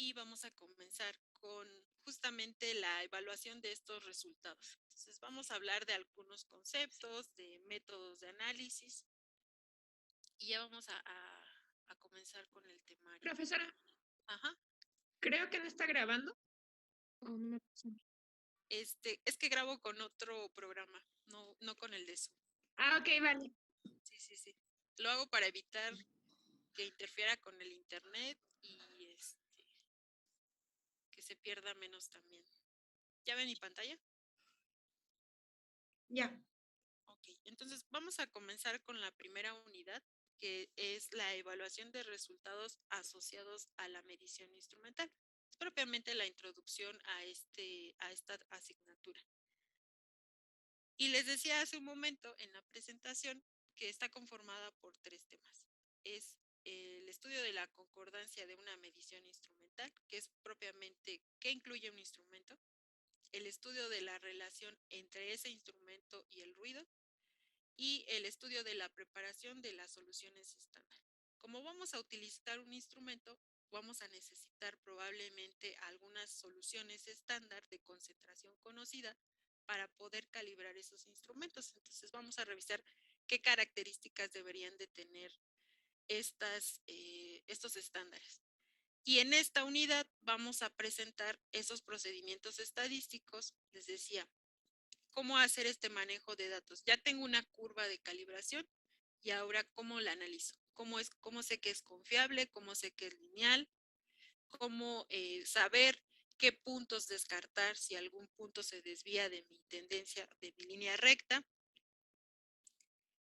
y vamos a comenzar con justamente la evaluación de estos resultados. Entonces vamos a hablar de algunos conceptos, de métodos de análisis y ya vamos a comenzar con el temario. Profesora, Ajá. creo que no está grabando. Es que grabo con otro programa, no con el de Zoom. Ah, ok, vale. Sí. Lo hago para evitar que interfiera con el internet y que se pierda menos también. ¿Ya ven mi pantalla? Ya. Ok, entonces vamos a comenzar con la primera unidad, que es la evaluación de resultados asociados a la medición instrumental. Es propiamente la introducción a esta asignatura. Y les decía hace un momento en la presentación que está conformada por 3 temas. Es el estudio de la concordancia de una medición instrumental, que es propiamente qué incluye un instrumento, el estudio de la relación entre ese instrumento y el ruido, y el estudio de la preparación de las soluciones estándar. Como vamos a utilizar un instrumento, vamos a necesitar probablemente algunas soluciones estándar de concentración conocida para poder calibrar esos instrumentos. Entonces vamos a revisar qué características deberían de tener estos estándares. Y en esta unidad vamos a presentar esos procedimientos estadísticos. Les decía, cómo hacer este manejo de datos. Ya tengo una curva de calibración y ahora cómo la analizo. Cómo sé que es confiable, cómo sé que es lineal, cómo saber qué puntos descartar si algún punto se desvía de mi tendencia, de mi línea recta.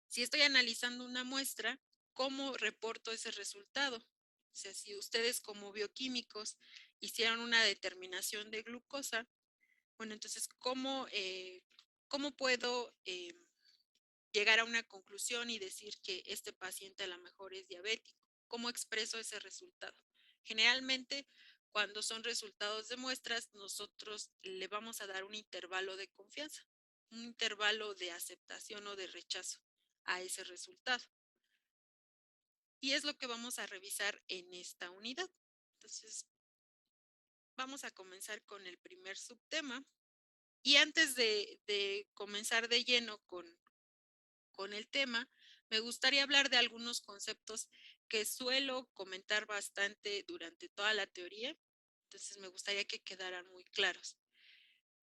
Si estoy analizando una muestra, ¿cómo reporto ese resultado? O sea, si ustedes como bioquímicos hicieron una determinación de glucosa, bueno, entonces, ¿cómo puedo llegar a una conclusión y decir que este paciente a lo mejor es diabético? ¿Cómo expreso ese resultado? Generalmente, cuando son resultados de muestras, nosotros le vamos a dar un intervalo de confianza, un intervalo de aceptación o de rechazo a ese resultado. Y es lo que vamos a revisar en esta unidad. Entonces, vamos a comenzar con el primer subtema. Y antes de comenzar de lleno con el tema, me gustaría hablar de algunos conceptos que suelo comentar bastante durante toda la teoría. Entonces, me gustaría que quedaran muy claros.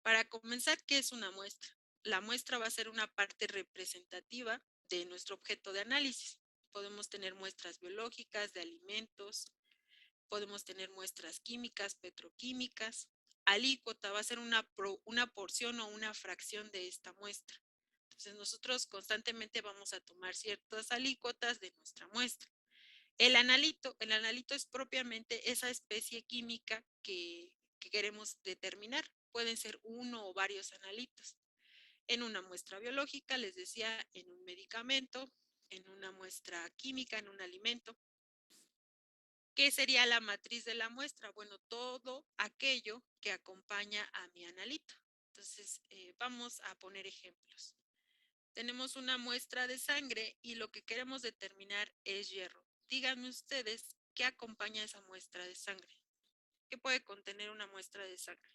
Para comenzar, ¿qué es una muestra? La muestra va a ser una parte representativa de nuestro objeto de análisis. Podemos tener muestras biológicas, de alimentos, podemos tener muestras químicas, petroquímicas. Alícuota va a ser una porción o una fracción de esta muestra. Entonces, nosotros constantemente vamos a tomar ciertas alícuotas de nuestra muestra. El analito es propiamente esa especie química que queremos determinar. Pueden ser uno o varios analitos. En una muestra biológica, les decía, en un medicamento, en una muestra química, en un alimento. ¿Qué sería la matriz de la muestra? Bueno, todo aquello que acompaña a mi analito. Entonces, vamos a poner ejemplos. Tenemos una muestra de sangre y lo que queremos determinar es hierro. Díganme ustedes qué acompaña esa muestra de sangre. ¿Qué puede contener una muestra de sangre?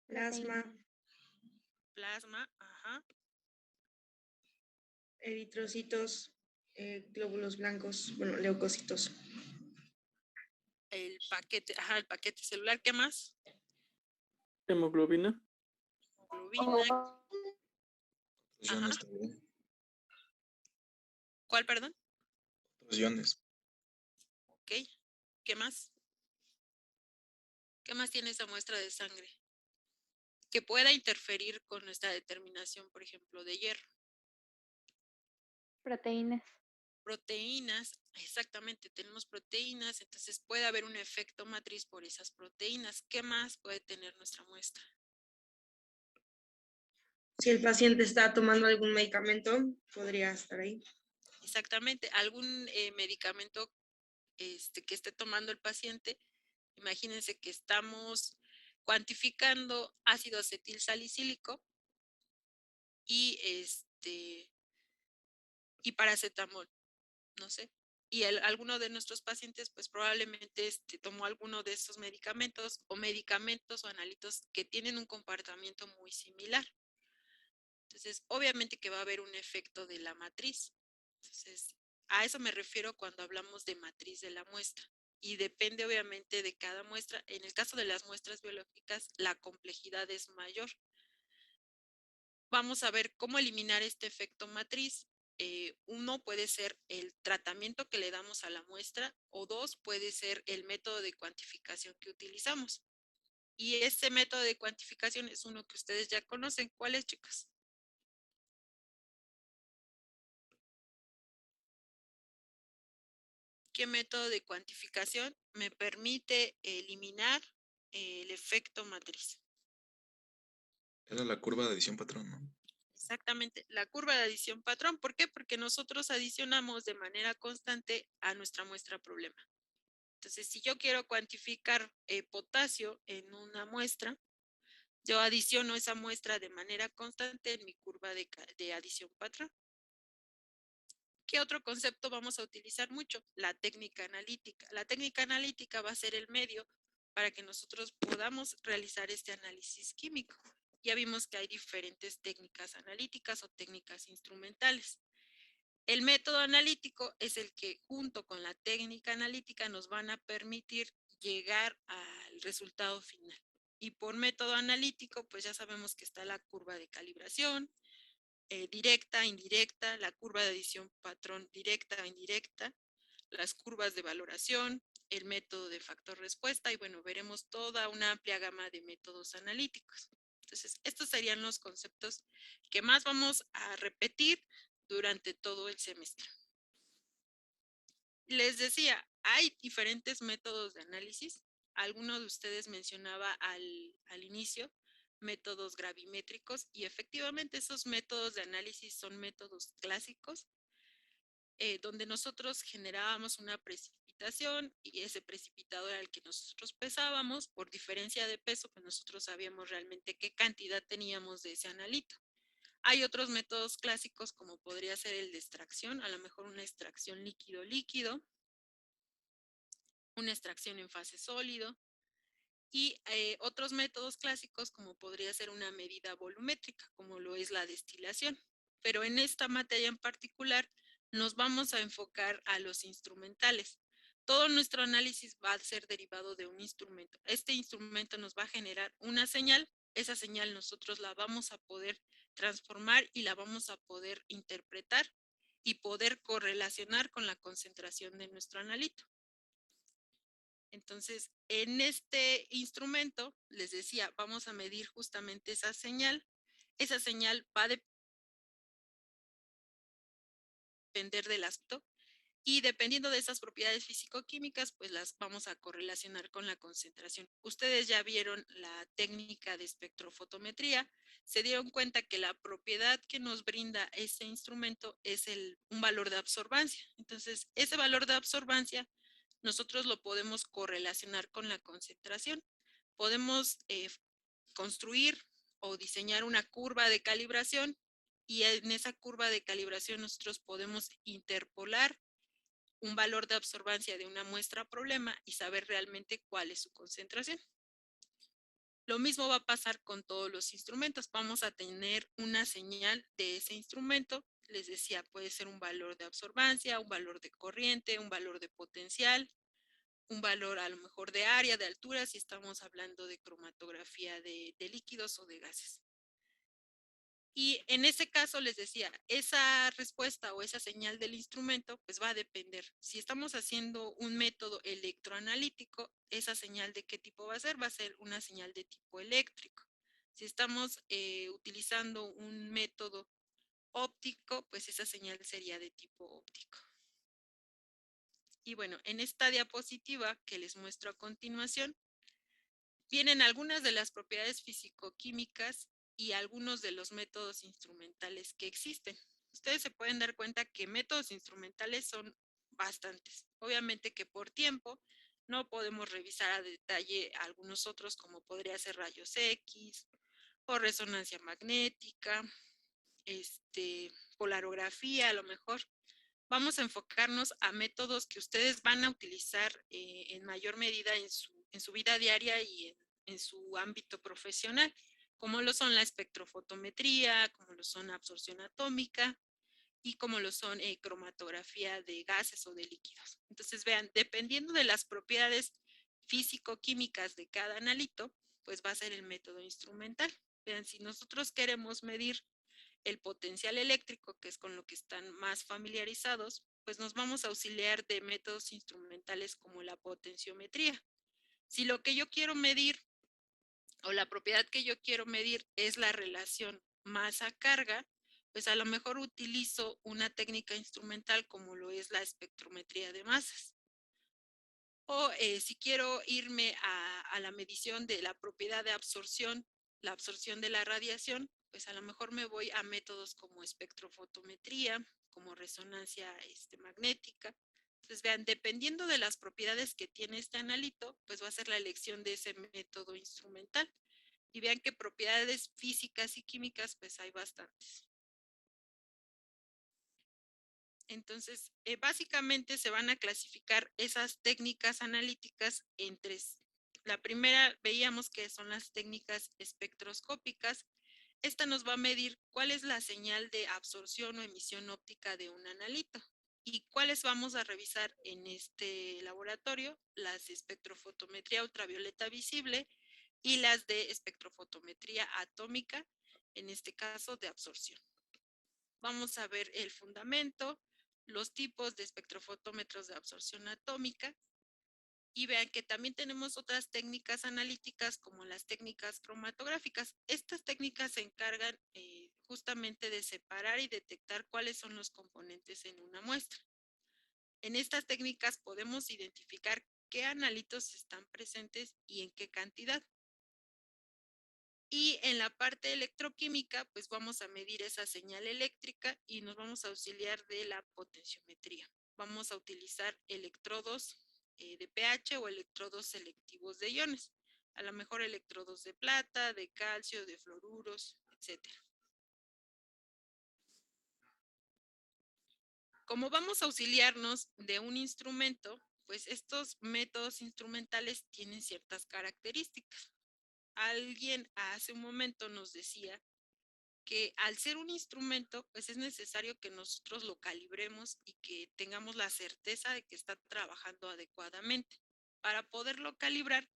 Plasma, Plasma, ajá. eritrocitos, glóbulos blancos, bueno, leucocitos. El paquete, ajá, el paquete celular. ¿Qué más? Hemoglobina. Hemoglobina, Otros ajá. iones también. ¿Cuál, perdón? Otros iones. Ok. ¿Qué más? ¿Qué más tiene esa muestra de sangre? Que pueda interferir con nuestra determinación, por ejemplo, de hierro. Proteínas. Proteínas, exactamente, tenemos proteínas, entonces puede haber un efecto matriz por esas proteínas. ¿Qué más puede tener nuestra muestra? Si el paciente está tomando algún medicamento, podría estar ahí. Exactamente, algún medicamento que esté tomando el paciente. Imagínense que estamos cuantificando ácido acetil salicílico y y paracetamol, no sé. y alguno de nuestros pacientes pues probablemente tomó alguno de esos medicamentos o analitos que tienen un comportamiento muy similar. Entonces, obviamente que va a haber un efecto de la matriz. Entonces, a eso me refiero cuando hablamos de matriz de la muestra. Y depende obviamente de cada muestra. En el caso de las muestras biológicas, la complejidad es mayor. Vamos a ver cómo eliminar este efecto matriz. Uno puede ser el tratamiento que le damos a la muestra o dos puede ser el método de cuantificación que utilizamos. Y este método de cuantificación es uno que ustedes ya conocen. ¿Cuál es, chicos? ¿Qué método de cuantificación me permite eliminar el efecto matriz? Era la curva de adición patrón, ¿no? Exactamente, la curva de adición patrón. ¿Por qué? Porque nosotros adicionamos de manera constante a nuestra muestra problema. Entonces, si yo quiero cuantificar potasio en una muestra, yo adiciono esa muestra de manera constante en mi curva de adición patrón. ¿Qué otro concepto vamos a utilizar mucho? La técnica analítica. La técnica analítica va a ser el medio para que nosotros podamos realizar este análisis químico. Ya vimos que hay diferentes técnicas analíticas o técnicas instrumentales. El método analítico es el que junto con la técnica analítica nos van a permitir llegar al resultado final. Y por método analítico, pues ya sabemos que está la curva de calibración, directa, indirecta, la curva de adición patrón directa, indirecta, las curvas de valoración, el método de factor respuesta y bueno, veremos toda una amplia gama de métodos analíticos. Entonces, estos serían los conceptos que más vamos a repetir durante todo el semestre. Les decía, hay diferentes métodos de análisis. Alguno de ustedes mencionaba al inicio métodos gravimétricos y efectivamente esos métodos de análisis son métodos clásicos donde nosotros generábamos una precipitación y ese precipitador al que nosotros pesábamos, por diferencia de peso, pues nosotros sabíamos realmente qué cantidad teníamos de ese analito. Hay otros métodos clásicos como podría ser el de extracción, a lo mejor una extracción líquido-líquido, una extracción en fase sólido y otros métodos clásicos como podría ser una medida volumétrica, como lo es la destilación. Pero en esta materia en particular nos vamos a enfocar a los instrumentales. Todo nuestro análisis va a ser derivado de un instrumento. Este instrumento nos va a generar una señal. Esa señal nosotros la vamos a poder transformar y la vamos a poder interpretar y poder correlacionar con la concentración de nuestro analito. Entonces, en este instrumento, les decía, vamos a medir justamente esa señal. Esa señal va a depender del aspecto y dependiendo de esas propiedades físico-químicas, pues las vamos a correlacionar con la concentración. Ustedes ya vieron la técnica de espectrofotometría, se dieron cuenta que la propiedad que nos brinda ese instrumento es un valor de absorbancia. Entonces, ese valor de absorbancia nosotros lo podemos correlacionar con la concentración. Podemos construir o diseñar una curva de calibración y en esa curva de calibración nosotros podemos interpolar un valor de absorbancia de una muestra problema y saber realmente cuál es su concentración. Lo mismo va a pasar con todos los instrumentos. Vamos a tener una señal de ese instrumento. Les decía, puede ser un valor de absorbancia, un valor de corriente, un valor de potencial, un valor a lo mejor de área, de altura, si estamos hablando de cromatografía de líquidos o de gases. Y en ese caso les decía, esa respuesta o esa señal del instrumento pues va a depender. Si estamos haciendo un método electroanalítico, esa señal de qué tipo va a ser una señal de tipo eléctrico. Si estamos utilizando un método óptico, pues esa señal sería de tipo óptico. Y bueno, en esta diapositiva que les muestro a continuación, vienen algunas de las propiedades físico-químicas y algunos de los métodos instrumentales que existen. Ustedes se pueden dar cuenta que métodos instrumentales son bastantes. Obviamente que por tiempo no podemos revisar a detalle algunos otros como podría ser rayos X o resonancia magnética, polarografía a lo mejor, vamos a enfocarnos a métodos que ustedes van a utilizar en mayor medida en su vida diaria y en su ámbito profesional, como lo son la espectrofotometría, como lo son absorción atómica y como lo son cromatografía de gases o de líquidos. Entonces, vean, dependiendo de las propiedades físico-químicas de cada analito, pues va a ser el método instrumental. Vean, si nosotros queremos medir el potencial eléctrico, que es con lo que están más familiarizados, pues nos vamos a auxiliar de métodos instrumentales como la potenciometría. Si lo que yo quiero medir o la propiedad que yo quiero medir es la relación masa-carga, pues a lo mejor utilizo una técnica instrumental como lo es la espectrometría de masas. O si quiero irme a la medición de la propiedad de absorción, la absorción de la radiación, pues a lo mejor me voy a métodos como espectrofotometría, como resonancia magnética. Entonces, vean, dependiendo de las propiedades que tiene este analito, pues va a ser la elección de ese método instrumental. Y vean que propiedades físicas y químicas, pues hay bastantes. Entonces, básicamente se van a clasificar esas técnicas analíticas en tres. La primera veíamos que son las técnicas espectroscópicas. Esta nos va a medir cuál es la señal de absorción o emisión óptica de un analito. ¿Y cuáles vamos a revisar en este laboratorio? Las de espectrofotometría ultravioleta visible y las de espectrofotometría atómica, en este caso de absorción. Vamos a ver el fundamento, los tipos de espectrofotómetros de absorción atómica y vean que también tenemos otras técnicas analíticas como las técnicas cromatográficas. Estas técnicas se encargan justamente de separar y detectar cuáles son los componentes en una muestra. En estas técnicas podemos identificar qué analitos están presentes y en qué cantidad. Y en la parte electroquímica, pues vamos a medir esa señal eléctrica y nos vamos a auxiliar de la potenciometría. Vamos a utilizar electrodos de pH o electrodos selectivos de iones. A lo mejor electrodos de plata, de calcio, de fluoruros, etc. Como vamos a auxiliarnos de un instrumento, pues estos métodos instrumentales tienen ciertas características. Alguien hace un momento nos decía que al ser un instrumento, pues es necesario que nosotros lo calibremos y que tengamos la certeza de que está trabajando adecuadamente. Para poderlo calibrar,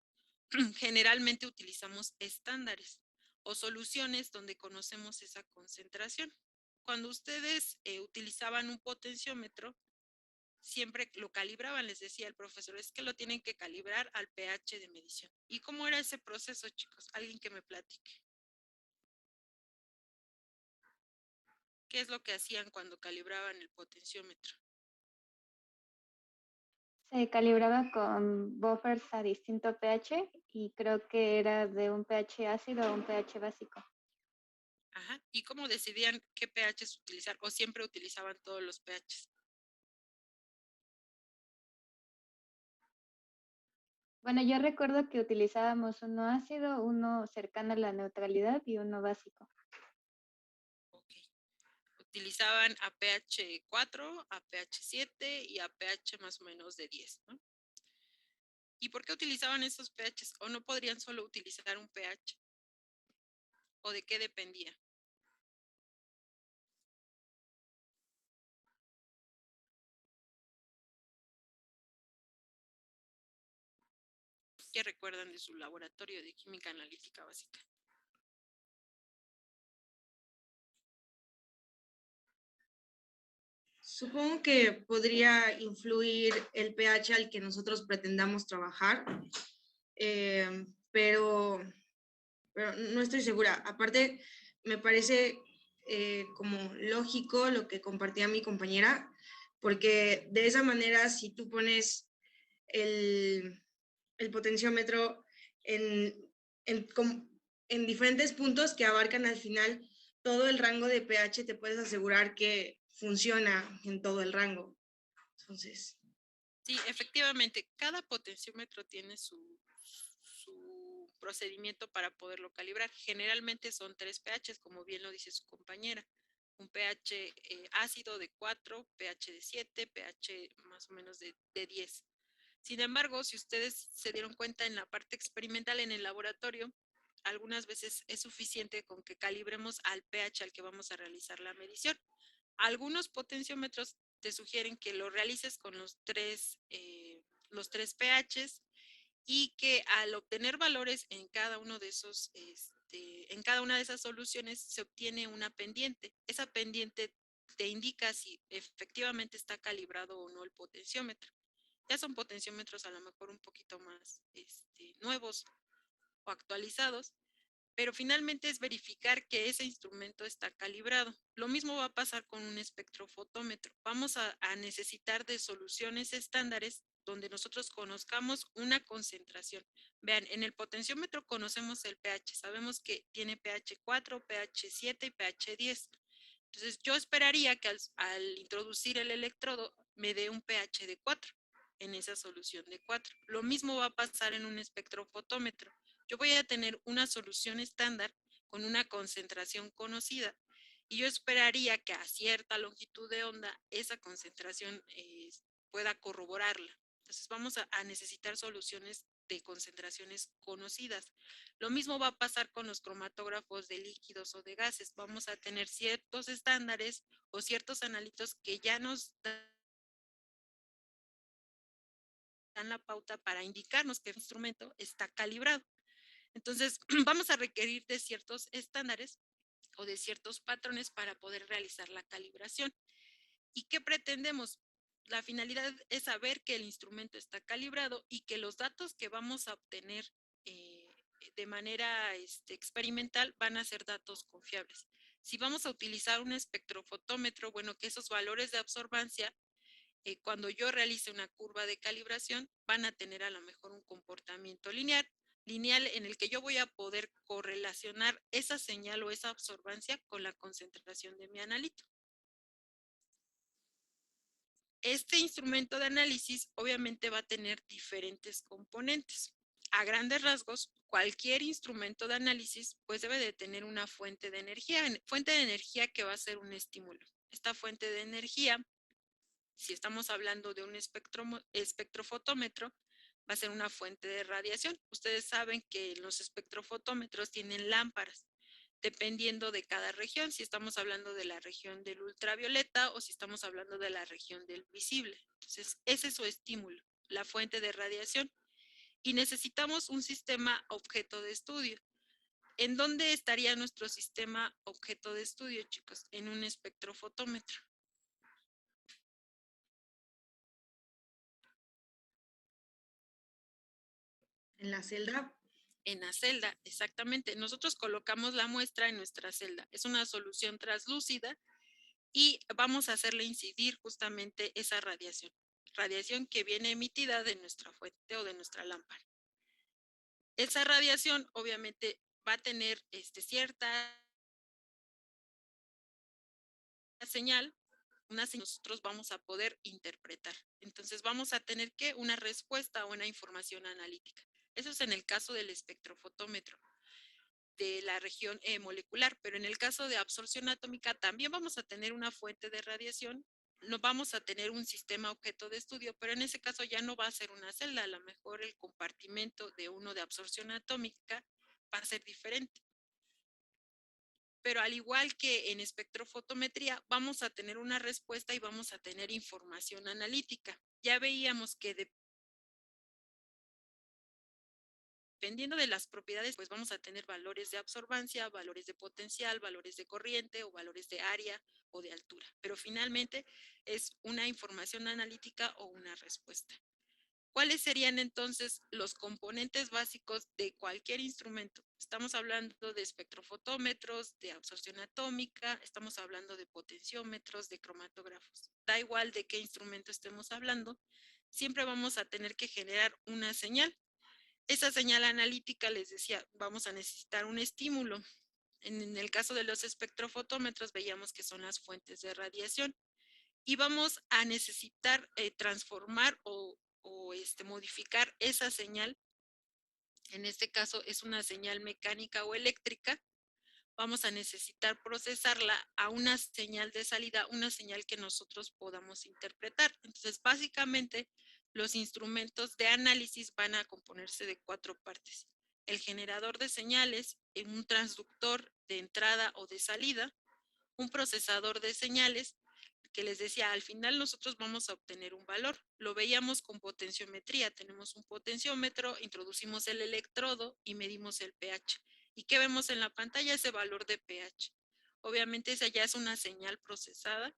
generalmente utilizamos estándares o soluciones donde conocemos esa concentración. Cuando ustedes utilizaban un potenciómetro, siempre lo calibraban, les decía el profesor, es que lo tienen que calibrar al pH de medición. ¿Y cómo era ese proceso, chicos? Alguien que me platique. ¿Qué es lo que hacían cuando calibraban el potenciómetro? Se calibraba con buffers a distinto pH y creo que era de un pH ácido a un pH básico. Ajá. ¿Y cómo decidían qué pHs utilizar? ¿O siempre utilizaban todos los pHs? Bueno, yo recuerdo que utilizábamos uno ácido, uno cercano a la neutralidad y uno básico. Ok. Utilizaban a pH 4, a pH 7 y a pH más o menos de 10, ¿no? ¿Y por qué utilizaban esos pHs? ¿O no podrían solo utilizar un pH? ¿O de qué dependía? ¿Qué recuerdan de su laboratorio de química analítica básica? Supongo que podría influir el pH al que nosotros pretendamos trabajar, pero no estoy segura. Aparte, me parece como lógico lo que compartía mi compañera, porque de esa manera, si tú pones el potenciómetro en, en, en diferentes puntos que abarcan al final todo el rango de pH, te puedes asegurar que funciona en todo el rango. Entonces, Sí, efectivamente, cada potenciómetro tiene su procedimiento para poderlo calibrar. Generalmente son 3 pHs, como bien lo dice su compañera. un pH ácido de 4, pH de 7, pH más o menos de 10. Sin embargo, si ustedes se dieron cuenta en la parte experimental en el laboratorio, algunas veces es suficiente con que calibremos al pH al que vamos a realizar la medición. Algunos potenciómetros te sugieren que lo realices con los tres pHs y que al obtener valores en cada uno de esos, en cada una de esas soluciones se obtiene una pendiente. Esa pendiente te indica si efectivamente está calibrado o no el potenciómetro. Ya son potenciómetros a lo mejor un poquito más nuevos o actualizados, pero finalmente es verificar que ese instrumento está calibrado. Lo mismo va a pasar con un espectrofotómetro. Vamos a necesitar de soluciones estándares donde nosotros conozcamos una concentración. Vean, en el potenciómetro conocemos el pH, sabemos que tiene pH 4, pH 7 y pH 10. Entonces yo esperaría que al introducir el electrodo me dé un pH de 4 en esa solución de 4. Lo mismo va a pasar en un espectrofotómetro. Yo voy a tener una solución estándar con una concentración conocida y yo esperaría que a cierta longitud de onda esa concentración pueda corroborarla. Entonces vamos a necesitar soluciones de concentraciones conocidas. Lo mismo va a pasar con los cromatógrafos de líquidos o de gases. Vamos a tener ciertos estándares o ciertos analitos que ya nos dan la pauta para indicarnos que el instrumento está calibrado. Entonces, vamos a requerir de ciertos estándares o de ciertos patrones para poder realizar la calibración. ¿Y qué pretendemos? La finalidad es saber que el instrumento está calibrado y que los datos que vamos a obtener de manera experimental van a ser datos confiables. Si vamos a utilizar un espectrofotómetro, bueno, que esos valores de absorbancia, cuando yo realice una curva de calibración, van a tener a lo mejor un comportamiento lineal en el que yo voy a poder correlacionar esa señal o esa absorbancia con la concentración de mi analito. Este instrumento de análisis obviamente va a tener diferentes componentes. A grandes rasgos, cualquier instrumento de análisis pues debe de tener una fuente de energía que va a ser un estímulo. Esta fuente de energía, si estamos hablando de un espectrofotómetro, va a ser una fuente de radiación. Ustedes saben que los espectrofotómetros tienen lámparas, dependiendo de cada región, si estamos hablando de la región del ultravioleta o si estamos hablando de la región del visible. Entonces, ese es su estímulo, la fuente de radiación. Y necesitamos un sistema objeto de estudio. ¿En dónde estaría nuestro sistema objeto de estudio, chicos? En un espectrofotómetro. En la celda. En la celda, exactamente. Nosotros colocamos la muestra en nuestra celda. Es una solución translúcida y vamos a hacerle incidir justamente esa radiación que viene emitida de nuestra fuente o de nuestra lámpara. Esa radiación obviamente va a tener cierta señal, una señal que nosotros vamos a poder interpretar. Entonces vamos a tener que una respuesta o una información analítica. Eso es en el caso del espectrofotómetro de la región molecular, pero en el caso de absorción atómica también vamos a tener una fuente de radiación, no vamos a tener un sistema objeto de estudio, pero en ese caso ya no va a ser una celda, a lo mejor el compartimento de uno de absorción atómica va a ser diferente. Pero al igual que en espectrofotometría, vamos a tener una respuesta y vamos a tener información analítica. Ya veíamos que dependiendo de las propiedades, pues vamos a tener valores de absorbancia, valores de potencial, valores de corriente o valores de área o de altura. Pero finalmente es una información analítica o una respuesta. ¿Cuáles serían entonces los componentes básicos de cualquier instrumento? Estamos hablando de espectrofotómetros, de absorción atómica, estamos hablando de potenciómetros, de cromatógrafos. Da igual de qué instrumento estemos hablando, siempre vamos a tener que generar una señal. Esa señal analítica, les decía, vamos a necesitar un estímulo. En el caso de los espectrofotómetros veíamos que son las fuentes de radiación y vamos a necesitar transformar o modificar esa señal. En este caso es una señal mecánica o eléctrica vamos a necesitar procesarla a una señal de salida, una señal que nosotros podamos interpretar. Entonces, básicamente, los instrumentos de análisis van a componerse de 4 partes. El generador de señales, un transductor de entrada o de salida, un procesador de señales, que les decía, al final nosotros vamos a obtener un valor. Lo veíamos con potenciometría. Tenemos un potenciómetro, introducimos el electrodo y medimos el pH. ¿Y qué vemos en la pantalla? Ese valor de pH. Obviamente esa ya es una señal procesada,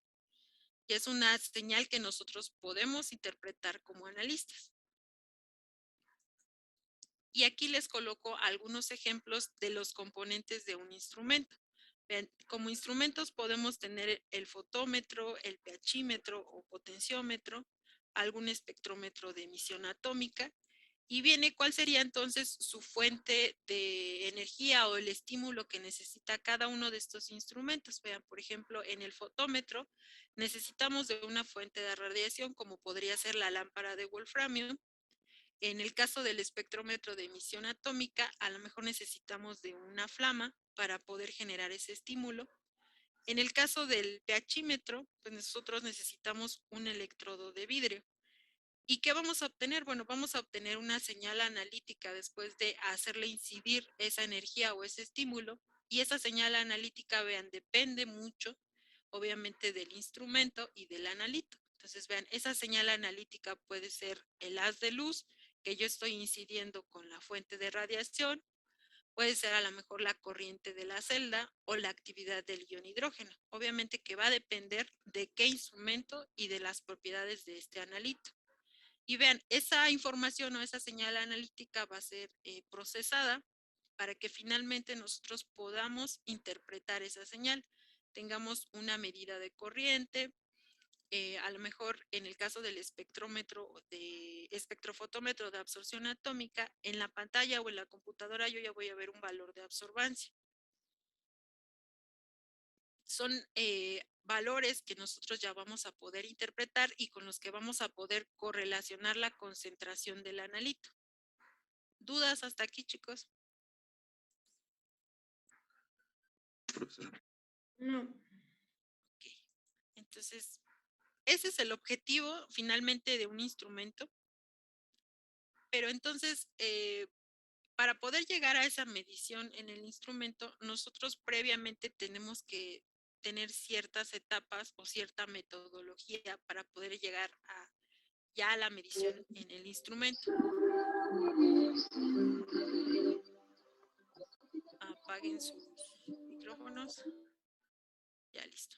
ya es una señal que nosotros podemos interpretar como analistas. Y aquí les coloco algunos ejemplos de los componentes de un instrumento. Vean, como instrumentos podemos tener el fotómetro, el pHímetro o potenciómetro, algún espectrómetro de emisión atómica, y viene cuál sería entonces su fuente de energía o el estímulo que necesita cada uno de estos instrumentos. Vean, por ejemplo, en el fotómetro necesitamos de una fuente de radiación como podría ser la lámpara de wolframio. En el caso del espectrómetro de emisión atómica, a lo mejor necesitamos de una flama para poder generar ese estímulo. En el caso del pHímetro, pues nosotros necesitamos un electrodo de vidrio. ¿Y qué vamos a obtener? Bueno, vamos a obtener una señal analítica después de hacerle incidir esa energía o ese estímulo. Y esa señal analítica, vean, depende mucho, obviamente, del instrumento y del analito. Entonces, vean, esa señal analítica puede ser el haz de luz que yo estoy incidiendo con la fuente de radiación, puede ser a lo mejor la corriente de la celda o la actividad del ion hidrógeno. Obviamente que va a depender de qué instrumento y de las propiedades de este analito. Y vean, esa información o esa señal analítica va a ser procesada para que finalmente nosotros podamos interpretar esa señal. Tengamos una medida de corriente, a lo mejor en el caso del espectrofotómetro de absorción atómica, en la pantalla o en la computadora yo ya voy a ver un valor de absorbancia. Son valores que nosotros ya vamos a poder interpretar y con los que vamos a poder correlacionar la concentración del analito. ¿Dudas hasta aquí, chicos? Profesor. No. Ok. Entonces, ese es el objetivo finalmente de un instrumento. Pero entonces, para poder llegar a esa medición en el instrumento, nosotros previamente tenemos que tener ciertas etapas o cierta metodología para poder llegar ya a la medición en el instrumento. Apaguen sus micrófonos. Ya listo.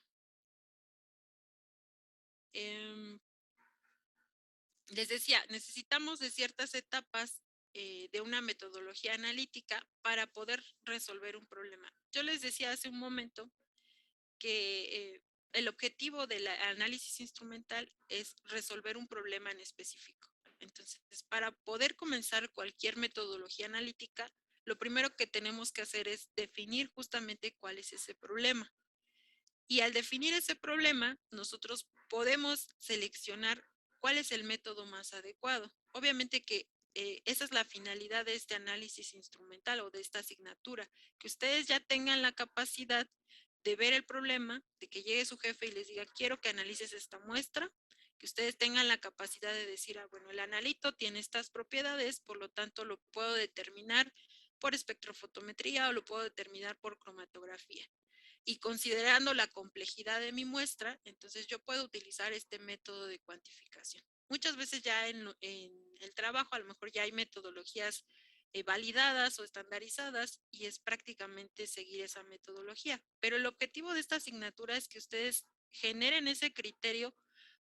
Les decía, necesitamos de ciertas etapas de una metodología analítica para poder resolver un problema. Yo les decía hace un momento que el objetivo del análisis instrumental es resolver un problema en específico. Entonces, para poder comenzar cualquier metodología analítica, lo primero que tenemos que hacer es definir justamente cuál es ese problema. Y al definir ese problema, nosotros podemos seleccionar cuál es el método más adecuado. Obviamente que esa es la finalidad de este análisis instrumental o de esta asignatura, que ustedes ya tengan la capacidad de ver el problema, de que llegue su jefe y les diga, quiero que analices esta muestra, que ustedes tengan la capacidad de decir, bueno, el analito tiene estas propiedades, por lo tanto lo puedo determinar por espectrofotometría o lo puedo determinar por cromatografía. Y considerando la complejidad de mi muestra, entonces yo puedo utilizar este método de cuantificación. Muchas veces ya en el trabajo a lo mejor ya hay metodologías validadas o estandarizadas y es prácticamente seguir esa metodología. Pero el objetivo de esta asignatura es que ustedes generen ese criterio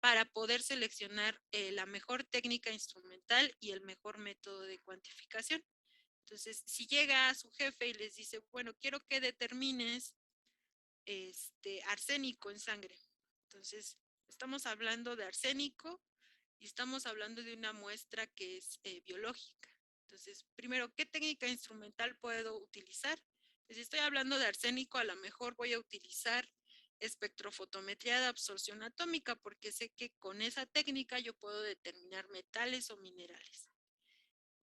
para poder seleccionar la mejor técnica instrumental y el mejor método de cuantificación. Entonces, si llega a su jefe y les dice, bueno, quiero que determines arsénico en sangre. Entonces, estamos hablando de arsénico y estamos hablando de una muestra que es biológica. Entonces, primero, ¿qué técnica instrumental puedo utilizar? Pues si estoy hablando de arsénico, a lo mejor voy a utilizar espectrofotometría de absorción atómica porque sé que con esa técnica yo puedo determinar metales o minerales.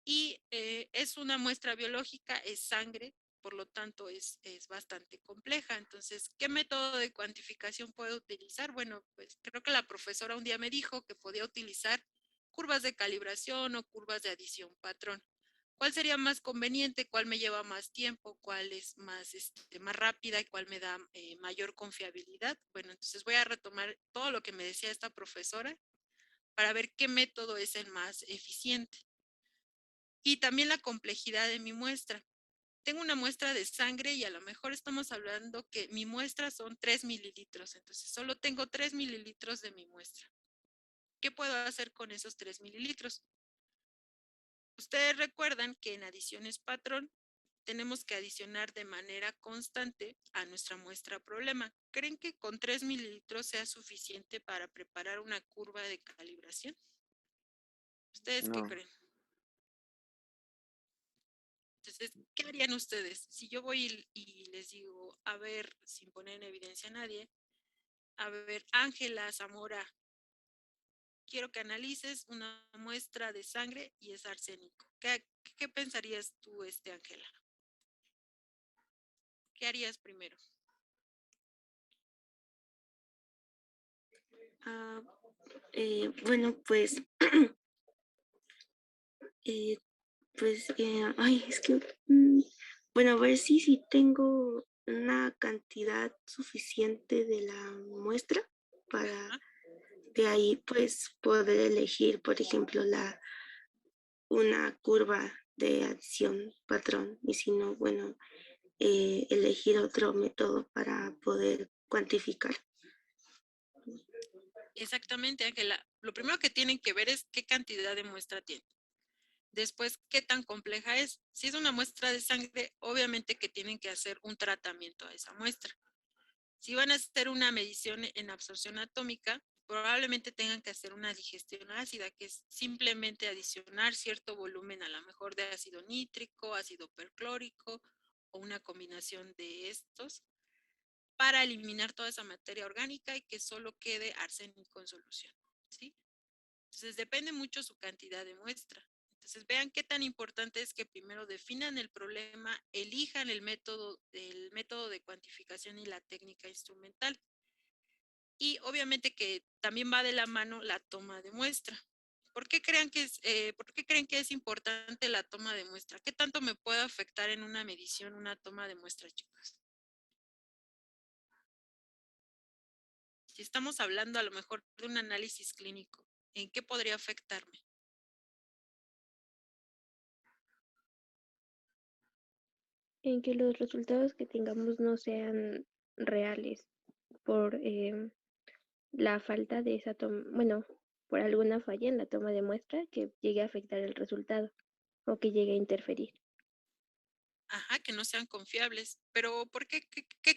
Y es una muestra biológica, es sangre, por lo tanto es bastante compleja. Entonces, ¿qué método de cuantificación puedo utilizar? Bueno, pues creo que la profesora un día me dijo que podía utilizar curvas de calibración o curvas de adición patrón. ¿Cuál sería más conveniente? ¿Cuál me lleva más tiempo? ¿Cuál es más, más rápida y cuál me da mayor confiabilidad? Bueno, entonces voy a retomar todo lo que me decía esta profesora para ver qué método es el más eficiente. Y también la complejidad de mi muestra. Tengo una muestra de sangre y a lo mejor estamos hablando que mi muestra son 3 mililitros, entonces solo tengo 3 mililitros de mi muestra. ¿Qué puedo hacer con esos 3 mililitros? Ustedes recuerdan que en adiciones patrón tenemos que adicionar de manera constante a nuestra muestra problema. ¿Creen que con 3 mililitros sea suficiente para preparar una curva de calibración? ¿Ustedes qué No, creen? Entonces, ¿qué harían ustedes? Si yo voy y les digo, a ver, sin poner en evidencia a nadie, a ver, Ángela Zamora, quiero que analices una muestra de sangre y es arsénico. ¿Qué pensarías tú, Ángela? ¿Qué harías primero? Ah, bueno, pues, eh, ay, es que, bueno, a ver si tengo una cantidad suficiente de la muestra para Ajá. de ahí, pues, poder elegir, por ejemplo, una curva de adición patrón y si no, bueno, elegir otro método para poder cuantificar. Exactamente, Ángela. Lo primero que tienen que ver es qué cantidad de muestra tienen. Después, qué tan compleja es. Si es una muestra de sangre, obviamente que tienen que hacer un tratamiento a esa muestra. Si van a hacer una medición en absorción atómica, probablemente tengan que hacer una digestión ácida, que es simplemente adicionar cierto volumen, a lo mejor de ácido nítrico, ácido perclórico o una combinación de estos, para eliminar toda esa materia orgánica y que solo quede arsénico en solución, ¿sí? Entonces depende mucho su cantidad de muestra. Entonces vean qué tan importante es que primero definan el problema, elijan el método de cuantificación y la técnica instrumental. Y obviamente que también va de la mano la toma de muestra. ¿Por qué por qué creen que es importante la toma de muestra? ¿Qué tanto me puede afectar en una medición una toma de muestra, chicos? Si estamos hablando a lo mejor de un análisis clínico, ¿en qué podría afectarme? En que los resultados que tengamos no sean reales por la falta de esa toma, bueno, por alguna falla en la toma de muestra que llegue a afectar el resultado o que llegue a interferir. Ajá, que no sean confiables. Pero ¿por qué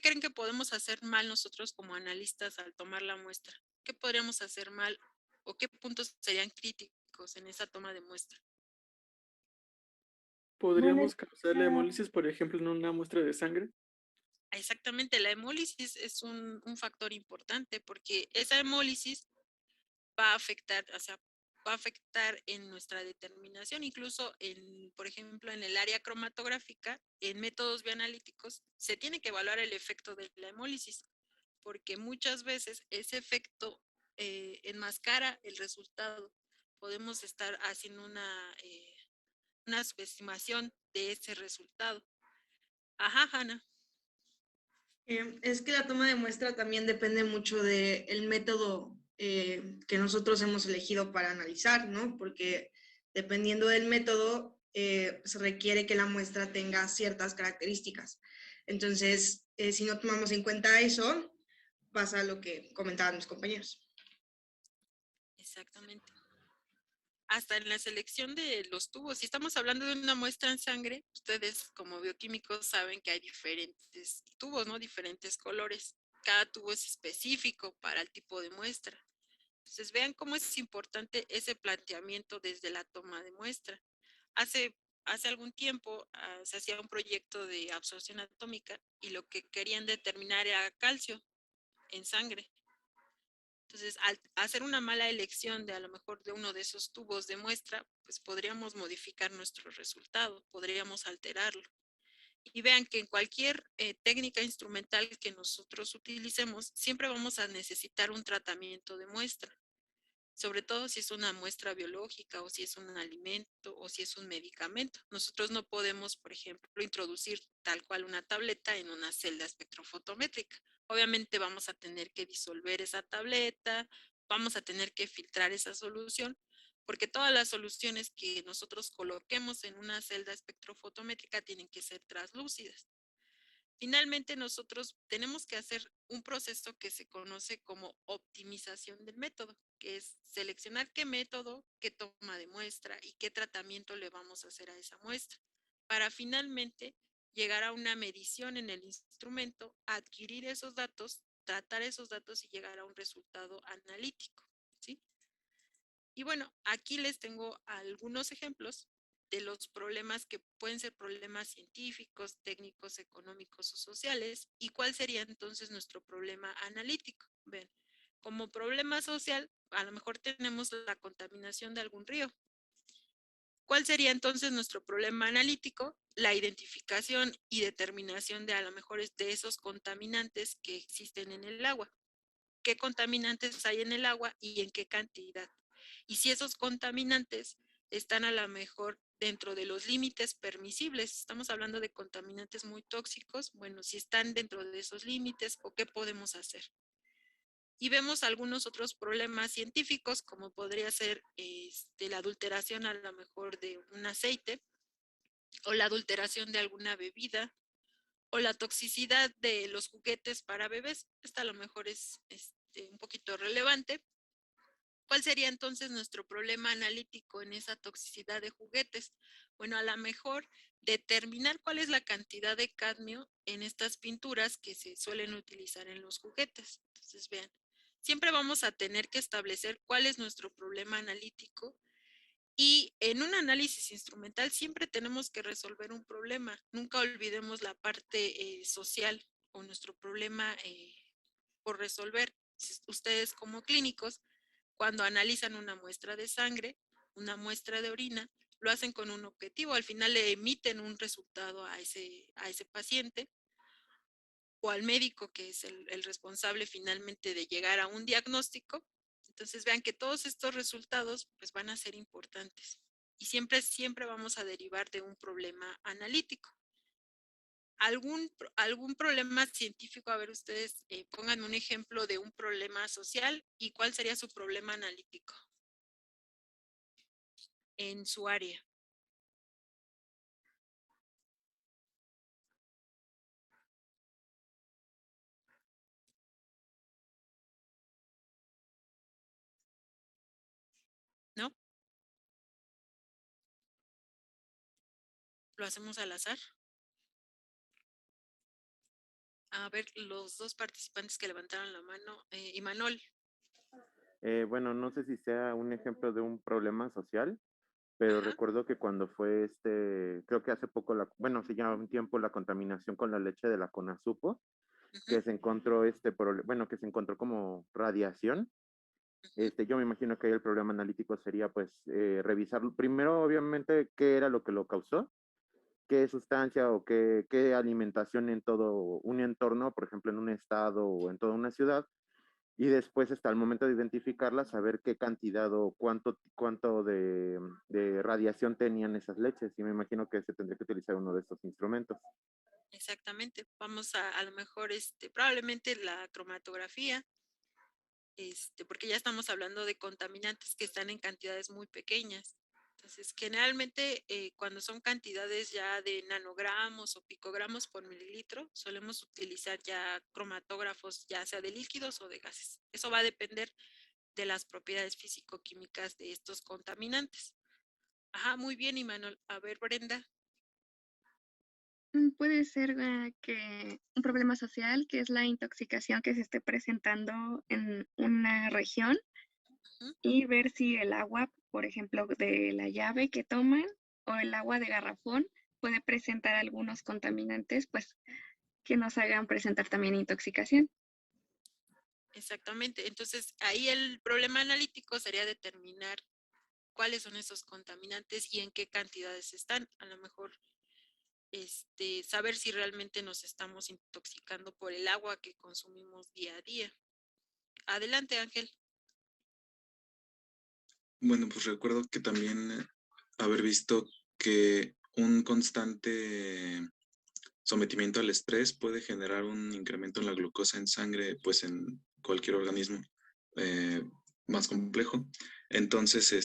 creen que podemos hacer mal nosotros como analistas al tomar la muestra? ¿Qué podríamos hacer mal o qué puntos serían críticos en esa toma de muestra? ¿podríamos causar la hemólisis, por ejemplo, en una muestra de sangre? Exactamente, la hemólisis es un factor importante porque esa hemólisis va a afectar, o sea, va a afectar en nuestra determinación, incluso por ejemplo, en el área cromatográfica, en métodos bioanalíticos, se tiene que evaluar el efecto de la hemólisis, porque muchas veces ese efecto enmascara el resultado. Podemos estar haciendo una subestimación de ese resultado. Ajá, Hanna. Es que la toma de muestra también depende mucho del método que nosotros hemos elegido para analizar, ¿no? Porque dependiendo del método, se requiere que la muestra tenga ciertas características. Entonces, si no tomamos en cuenta eso, pasa lo que comentaban mis compañeros. Exactamente. Hasta en la selección de los tubos. Si estamos hablando de una muestra en sangre, ustedes como bioquímicos saben que hay diferentes tubos, ¿no? Diferentes colores. Cada tubo es específico para el tipo de muestra. Entonces vean cómo es importante ese planteamiento desde la toma de muestra. Hace, hace algún tiempo se hacía un proyecto de absorción atómica y lo que querían determinar era calcio en sangre. Entonces, al hacer una mala elección de a lo mejor de uno de esos tubos de muestra, pues podríamos modificar nuestro resultado, podríamos alterarlo. Y vean que en cualquier técnica instrumental que nosotros utilicemos, siempre vamos a necesitar un tratamiento de muestra, sobre todo si es una muestra biológica o si es un alimento o si es un medicamento. Nosotros no podemos, por ejemplo, introducir tal cual una tableta en una celda espectrofotométrica. Obviamente vamos a tener que disolver esa tableta, vamos a tener que filtrar esa solución, porque todas las soluciones que nosotros coloquemos en una celda espectrofotométrica tienen que ser translúcidas. Finalmente, nosotros tenemos que hacer un proceso que se conoce como optimización del método, que es seleccionar qué método, qué toma de muestra y qué tratamiento le vamos a hacer a esa muestra, para finalmente llegar a una medición en el instrumento, adquirir esos datos, tratar esos datos y llegar a un resultado analítico, ¿sí? Y bueno, aquí les tengo algunos ejemplos de los problemas que pueden ser problemas científicos, técnicos, económicos o sociales, y cuál sería entonces nuestro problema analítico. Ven, como problema social, a lo mejor tenemos la contaminación de algún río. ¿Cuál sería entonces nuestro problema analítico? La identificación y determinación de a lo mejor de esos contaminantes que existen en el agua. ¿Qué contaminantes hay en el agua y en qué cantidad? Y si esos contaminantes están a lo mejor dentro de los límites permisibles, estamos hablando de contaminantes muy tóxicos, bueno, si están dentro de esos límites o qué podemos hacer. Y vemos algunos otros problemas científicos, como podría ser la adulteración a lo mejor de un aceite, o la adulteración de alguna bebida, o la toxicidad de los juguetes para bebés. Esta a lo mejor es un poquito relevante. ¿Cuál sería entonces nuestro problema analítico en esa toxicidad de juguetes? Bueno, a lo mejor determinar cuál es la cantidad de cadmio en estas pinturas que se suelen utilizar en los juguetes. Entonces, vean, siempre vamos a tener que establecer cuál es nuestro problema analítico y en un análisis instrumental siempre tenemos que resolver un problema. Nunca olvidemos la parte social o nuestro problema por resolver. Ustedes como clínicos, cuando analizan una muestra de sangre, una muestra de orina, lo hacen con un objetivo. Al final le emiten un resultado a ese paciente o al médico que es el responsable finalmente de llegar a un diagnóstico. Entonces vean que todos estos resultados pues van a ser importantes y siempre vamos a derivar de un problema analítico. ¿Algún problema científico? A ver, ustedes pónganme un ejemplo de un problema social y cuál sería su problema analítico en su área. ¿No? ¿Lo hacemos al azar? A ver, los dos participantes que levantaron la mano. Imanol. Bueno, no sé si sea un ejemplo de un problema social, pero Ajá. recuerdo que cuando fue creo que hace poco, bueno, hace ya un tiempo la contaminación con la leche de la Conasupo, que se encontró bueno, que se encontró como radiación. Yo me imagino que ahí el problema analítico sería pues revisar primero obviamente qué era lo que lo causó, qué sustancia o qué alimentación en todo un entorno, por ejemplo en un estado o en toda una ciudad, y después hasta el momento de identificarla, saber qué cantidad o cuánto de radiación tenían esas leches, y me imagino que se tendría que utilizar uno de estos instrumentos. Exactamente. Vamos a lo mejor probablemente la cromatografía, porque ya estamos hablando de contaminantes que están en cantidades muy pequeñas. Entonces, generalmente cuando son cantidades ya de nanogramos o picogramos por mililitro, solemos utilizar ya cromatógrafos, ya sea de líquidos o de gases. Eso va a depender de las propiedades físico-químicas de estos contaminantes. Ajá, muy bien, Imanol. A ver, Brenda. Puede ser que un problema social, que es la intoxicación que se esté presentando en una región, y ver si el agua, por ejemplo, de la llave que toman o el agua de garrafón puede presentar algunos contaminantes, pues que nos hagan presentar también intoxicación. Exactamente. Entonces, ahí el problema analítico sería determinar cuáles son esos contaminantes y en qué cantidades están. A lo mejor saber si realmente nos estamos intoxicando por el agua que consumimos día a día. Adelante, Ángel. Bueno, pues recuerdo que también haber visto que un constante sometimiento al estrés puede generar un incremento en la glucosa en sangre, pues en cualquier organismo eh, más complejo. Entonces,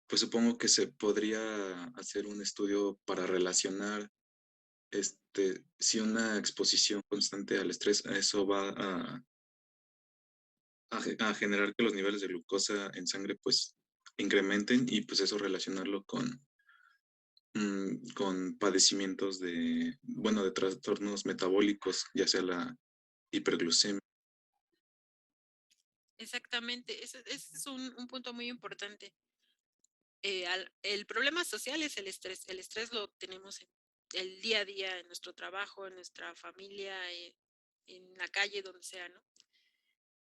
pues supongo que se podría hacer un estudio para relacionar si una exposición constante al estrés, eso va a generar que los niveles de glucosa en sangre pues incrementen y pues eso relacionarlo con padecimientos de trastornos metabólicos, ya sea la hiperglucemia. Exactamente, ese es un punto muy importante. El problema social es el estrés. El estrés lo tenemos en el día a día, en nuestro trabajo, en nuestra familia, en la calle, donde sea, ¿no?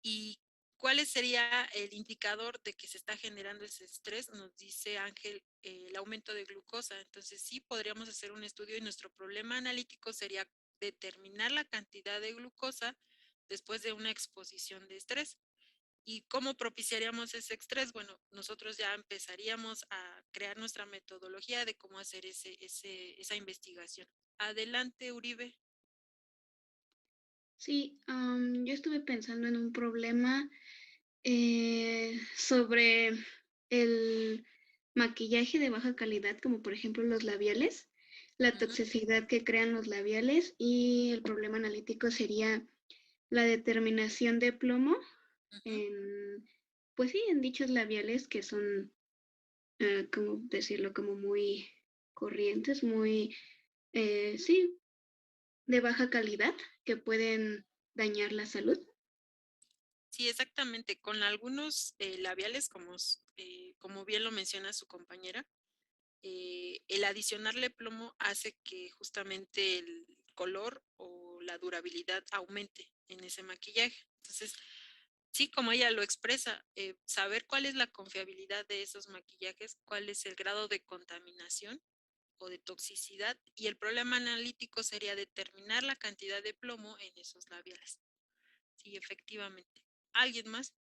¿Y cuál sería el indicador de que se está generando ese estrés? Nos dice Ángel, el aumento de glucosa. Entonces sí podríamos hacer un estudio y nuestro problema analítico sería determinar la cantidad de glucosa después de una exposición de estrés. ¿Y cómo propiciaríamos ese estrés? Bueno, nosotros ya empezaríamos a crear nuestra metodología de cómo hacer esa investigación. Adelante, Uribe. Sí, yo estuve pensando en un problema sobre el maquillaje de baja calidad, como por ejemplo los labiales, la toxicidad que crean los labiales, y el problema analítico sería la determinación de plomo en, pues sí, en dichos labiales que son, ¿cómo decirlo? Como muy corrientes, muy, sí, de baja calidad, que pueden dañar la salud. Sí, exactamente. Con algunos labiales, como bien lo menciona su compañera, el adicionarle plomo hace que justamente el color o la durabilidad aumente en ese maquillaje. Entonces, sí, como ella lo expresa, saber cuál es la confiabilidad de esos maquillajes, cuál es el grado de contaminación o de toxicidad, y el problema analítico sería determinar la cantidad de plomo en esos labiales. Sí, efectivamente. ¿Alguien más?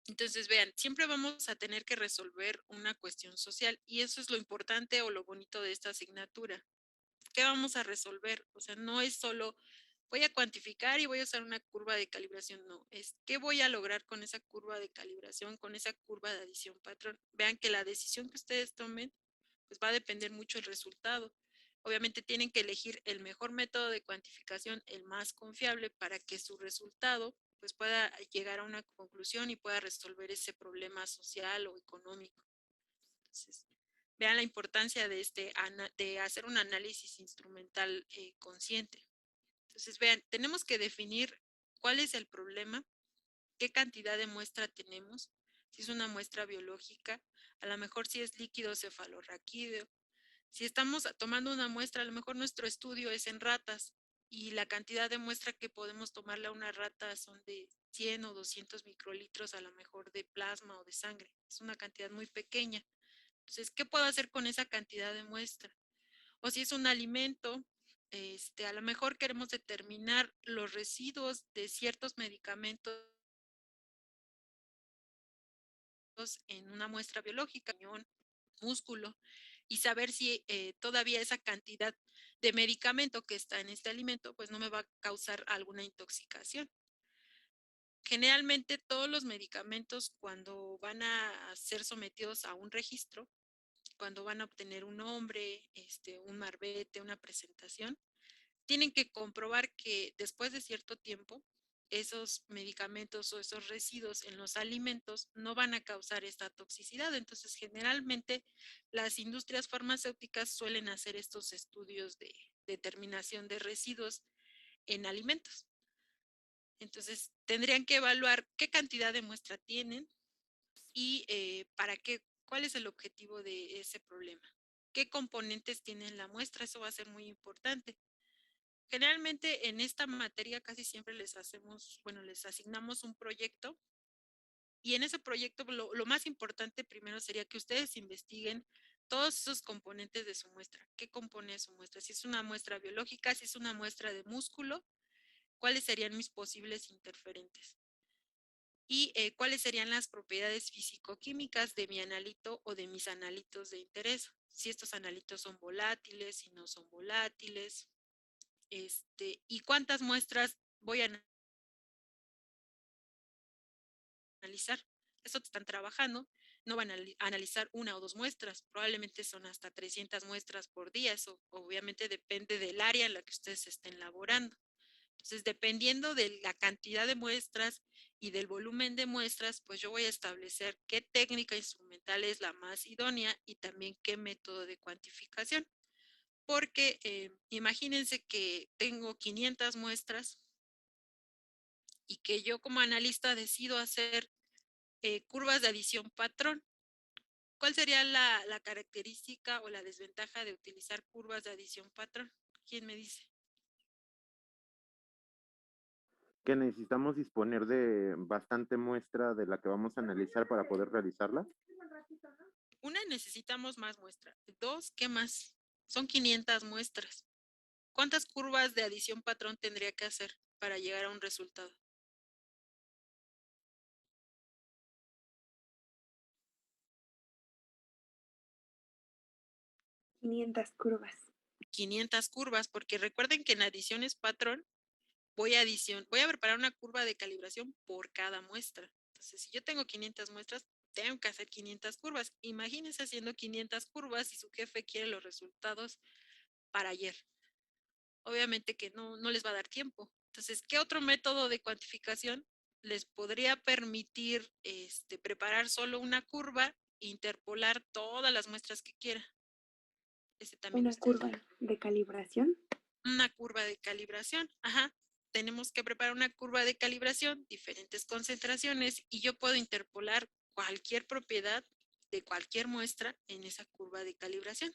Entonces, vean, siempre vamos a tener que resolver una cuestión social y eso es lo importante o lo bonito de esta asignatura. ¿Qué vamos a resolver? O sea, no es solo voy a cuantificar y voy a usar una curva de calibración, no, es qué voy a lograr con esa curva de calibración, con esa curva de adición patrón. Vean que la decisión que ustedes tomen, pues va a depender mucho el resultado. Obviamente tienen que elegir el mejor método de cuantificación, el más confiable, para que su resultado pues pueda llegar a una conclusión y pueda resolver ese problema social o económico. Entonces, vean la importancia de hacer un análisis instrumental consciente. Entonces, vean, tenemos que definir cuál es el problema, qué cantidad de muestra tenemos, si es una muestra biológica, a lo mejor si es líquido cefalorraquídeo. Si estamos tomando una muestra, a lo mejor nuestro estudio es en ratas y la cantidad de muestra que podemos tomarle a una rata son de 100 o 200 microlitros a lo mejor de plasma o de sangre. Es una cantidad muy pequeña. Entonces, ¿qué puedo hacer con esa cantidad de muestra? O si es un alimento, a lo mejor queremos determinar los residuos de ciertos medicamentos en una muestra biológica, riñón, músculo, y saber si todavía esa cantidad de medicamento que está en este alimento, pues no me va a causar alguna intoxicación. Generalmente todos los medicamentos cuando van a ser sometidos a un registro, cuando van a obtener un nombre, un marbete, una presentación, tienen que comprobar que después de cierto tiempo esos medicamentos o esos residuos en los alimentos no van a causar esta toxicidad. Entonces, generalmente las industrias farmacéuticas suelen hacer estos estudios de determinación de residuos en alimentos. Entonces, tendrían que evaluar qué cantidad de muestra tienen y para qué, cuál es el objetivo de ese problema. ¿Qué componentes tiene la muestra? Eso va a ser muy importante. Generalmente en esta materia casi siempre les asignamos un proyecto Y en ese proyecto lo más importante primero sería que ustedes investiguen todos esos componentes de su muestra. ¿Qué compone su muestra? Si es una muestra biológica, si es una muestra de músculo, ¿cuáles serían mis posibles interferentes? Y cuáles serían las propiedades físico-químicas de mi analito o de mis analitos de interés. Si estos analitos son volátiles, si no son volátiles, y cuántas muestras voy a analizar. Eso te están trabajando, no van a analizar una o dos muestras, probablemente son hasta 300 muestras por día, eso obviamente depende del área en la que ustedes estén laborando. Entonces, dependiendo de la cantidad de muestras y del volumen de muestras, pues yo voy a establecer qué técnica instrumental es la más idónea y también qué método de cuantificación. Porque imagínense que tengo 500 muestras y que yo como analista decido hacer curvas de adición patrón. ¿Cuál sería la característica o la desventaja de utilizar curvas de adición patrón? ¿Quién me dice? Que necesitamos disponer de bastante muestra de la que vamos a analizar para poder realizarla. Una, necesitamos más muestras. Dos, ¿qué más? Son 500 muestras. ¿Cuántas curvas de adición patrón tendría que hacer para llegar a un resultado? 500 curvas. 500 curvas, porque recuerden que en adiciones patrón voy a preparar una curva de calibración por cada muestra. Entonces, si yo tengo 500 muestras, tengo que hacer 500 curvas. Imagínense haciendo 500 curvas y su jefe quiere los resultados para ayer. Obviamente que no les va a dar tiempo. Entonces, ¿qué otro método de cuantificación les podría permitir preparar solo una curva e interpolar todas las muestras que quiera? También Una curva de calibración. Una curva de calibración, ajá. Tenemos que preparar una curva de calibración, diferentes concentraciones, y yo puedo interpolar cualquier propiedad de cualquier muestra en esa curva de calibración.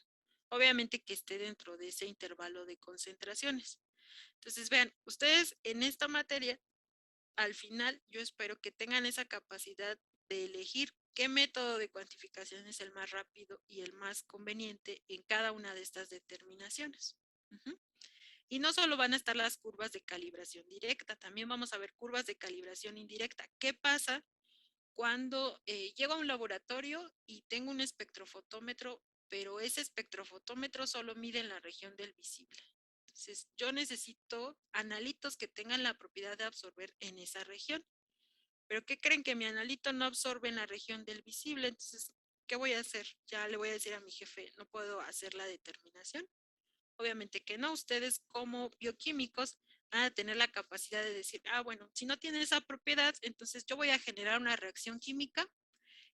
Obviamente que esté dentro de ese intervalo de concentraciones. Entonces, vean, ustedes en esta materia, al final, yo espero que tengan esa capacidad de elegir qué método de cuantificación es el más rápido y el más conveniente en cada una de estas determinaciones. Y no solo van a estar las curvas de calibración directa, también vamos a ver curvas de calibración indirecta. ¿Qué pasa cuando llego a un laboratorio y tengo un espectrofotómetro, pero ese espectrofotómetro solo mide en la región del visible? Entonces, yo necesito analitos que tengan la propiedad de absorber en esa región. ¿Pero qué creen? Que mi analito no absorbe en la región del visible. Entonces, ¿qué voy a hacer? Ya le voy a decir a mi jefe, no puedo hacer la determinación. Obviamente que no. Ustedes como bioquímicos van a tener la capacidad de decir, bueno, si no tiene esa propiedad, entonces yo voy a generar una reacción química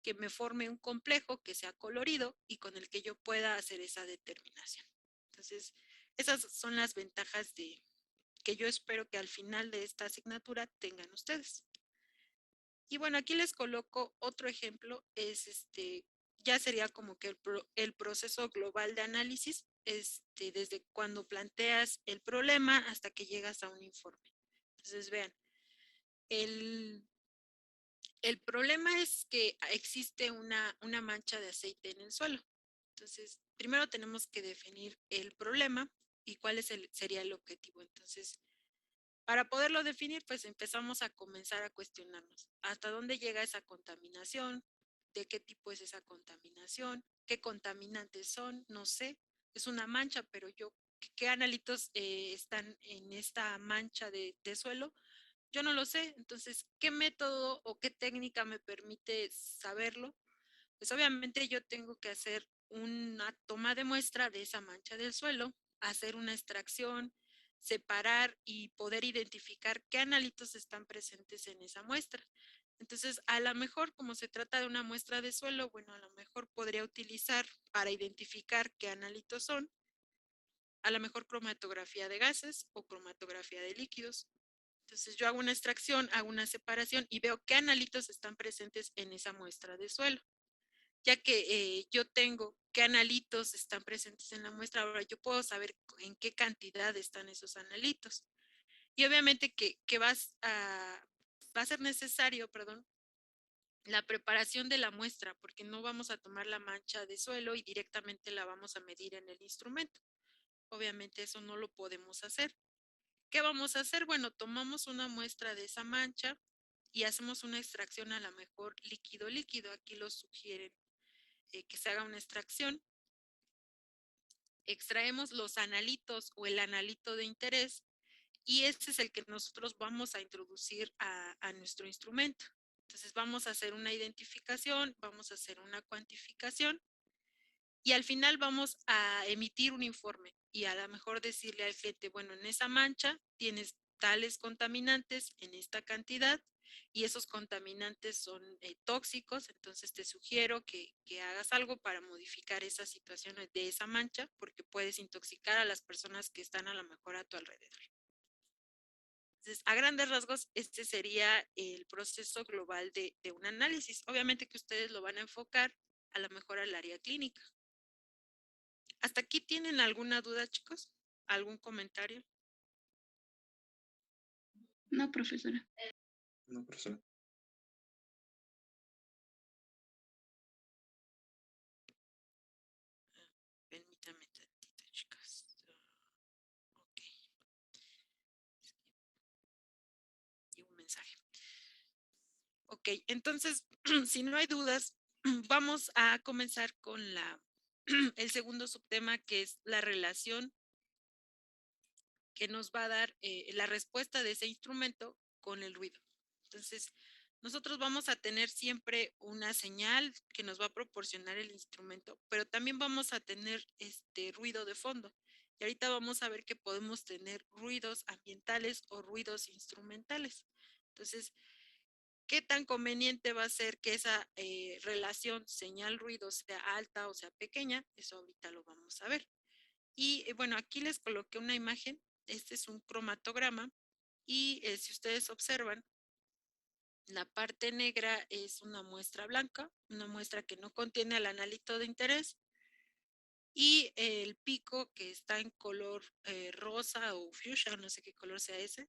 que me forme un complejo que sea colorido y con el que yo pueda hacer esa determinación. Entonces, esas son las ventajas que yo espero que al final de esta asignatura tengan ustedes. Y bueno, aquí les coloco otro ejemplo, ya sería como que el proceso global de análisis, desde cuando planteas el problema hasta que llegas a un informe. Entonces, vean, el problema es que existe una mancha de aceite en el suelo. Entonces, primero tenemos que definir el problema y cuál sería el objetivo. Entonces, para poderlo definir, pues empezamos a comenzar a cuestionarnos hasta dónde llega esa contaminación, de qué tipo es esa contaminación, qué contaminantes son, no sé, es una mancha, pero ¿qué analitos están en esta mancha de suelo? Yo no lo sé. Entonces, ¿qué método o qué técnica me permite saberlo? Pues obviamente yo tengo que hacer una toma de muestra de esa mancha del suelo, hacer una extracción, separar y poder identificar qué analitos están presentes en esa muestra. Entonces, a lo mejor, como se trata de una muestra de suelo, bueno, a lo mejor podría utilizar para identificar qué analitos son, a lo mejor cromatografía de gases o cromatografía de líquidos. Entonces, yo hago una extracción, hago una separación y veo qué analitos están presentes en esa muestra de suelo. Ya que yo tengo qué analitos están presentes en la muestra, ahora yo puedo saber en qué cantidad están esos analitos. Y obviamente que va a ser necesario, la preparación de la muestra, porque no vamos a tomar la mancha de suelo y directamente la vamos a medir en el instrumento. Obviamente eso no lo podemos hacer. ¿Qué vamos a hacer? Bueno, tomamos una muestra de esa mancha y hacemos una extracción a lo mejor líquido. Aquí lo sugieren que se haga una extracción. Extraemos los analitos o el analito de interés y este es el que nosotros vamos a introducir a nuestro instrumento. Entonces vamos a hacer una identificación, vamos a hacer una cuantificación y al final vamos a emitir un informe y a lo mejor decirle al cliente, bueno, en esa mancha tienes tales contaminantes en esta cantidad y esos contaminantes son tóxicos, entonces te sugiero que hagas algo para modificar esa situación de esa mancha porque puedes intoxicar a las personas que están a lo mejor a tu alrededor. Entonces, a grandes rasgos, este sería el proceso global de un análisis. Obviamente que ustedes lo van a enfocar a lo mejor al área clínica. ¿Hasta aquí tienen alguna duda, chicos? ¿Algún comentario? No, profesora. No, profesora. Permítame tantito, chicas. Ok. Y un mensaje. Ok, entonces, si no hay dudas, vamos a comenzar con el segundo subtema, que es la relación que nos va a dar la respuesta de ese instrumento con el ruido. Entonces, nosotros vamos a tener siempre una señal que nos va a proporcionar el instrumento, pero también vamos a tener este ruido de fondo. Y ahorita vamos a ver que podemos tener ruidos ambientales o ruidos instrumentales. Entonces, ¿qué tan conveniente va a ser que esa relación señal-ruido sea alta o sea pequeña? Eso ahorita lo vamos a ver. Y bueno, aquí les coloqué una imagen. Este es un cromatograma y si ustedes observan, la parte negra es una muestra blanca, una muestra que no contiene el analito de interés y el pico que está en color rosa o fuchsia, no sé qué color sea ese,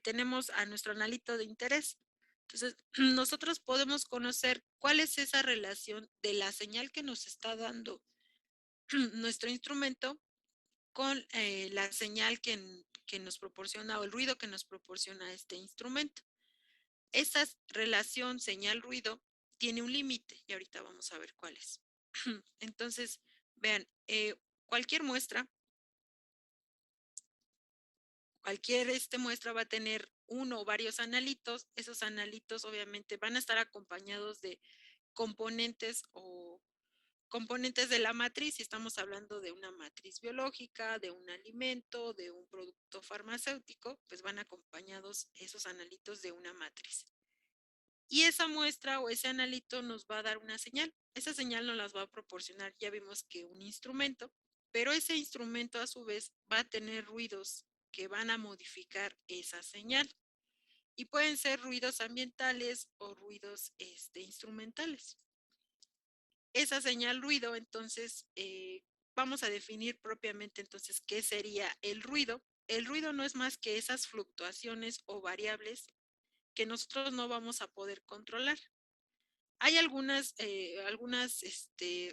tenemos a nuestro analito de interés. Entonces, nosotros podemos conocer cuál es esa relación de la señal que nos está dando nuestro instrumento con la señal que nos proporciona o el ruido que nos proporciona este instrumento. Esa relación señal-ruido tiene un límite y ahorita vamos a ver cuál es. Entonces, vean, cualquier muestra muestra va a tener uno o varios analitos. Esos analitos obviamente van a estar acompañados de componentes o componentes de la matriz, si estamos hablando de una matriz biológica, de un alimento, de un producto farmacéutico, pues van acompañados esos analitos de una matriz. Y esa muestra o ese analito nos va a dar una señal. Esa señal nos las va a proporcionar, ya vimos que un instrumento, pero ese instrumento a su vez va a tener ruidos que van a modificar esa señal. Y pueden ser ruidos ambientales o ruidos instrumentales. Esa señal ruido, entonces, vamos a definir propiamente entonces qué sería el ruido. El ruido no es más que esas fluctuaciones o variables que nosotros no vamos a poder controlar. Hay algunos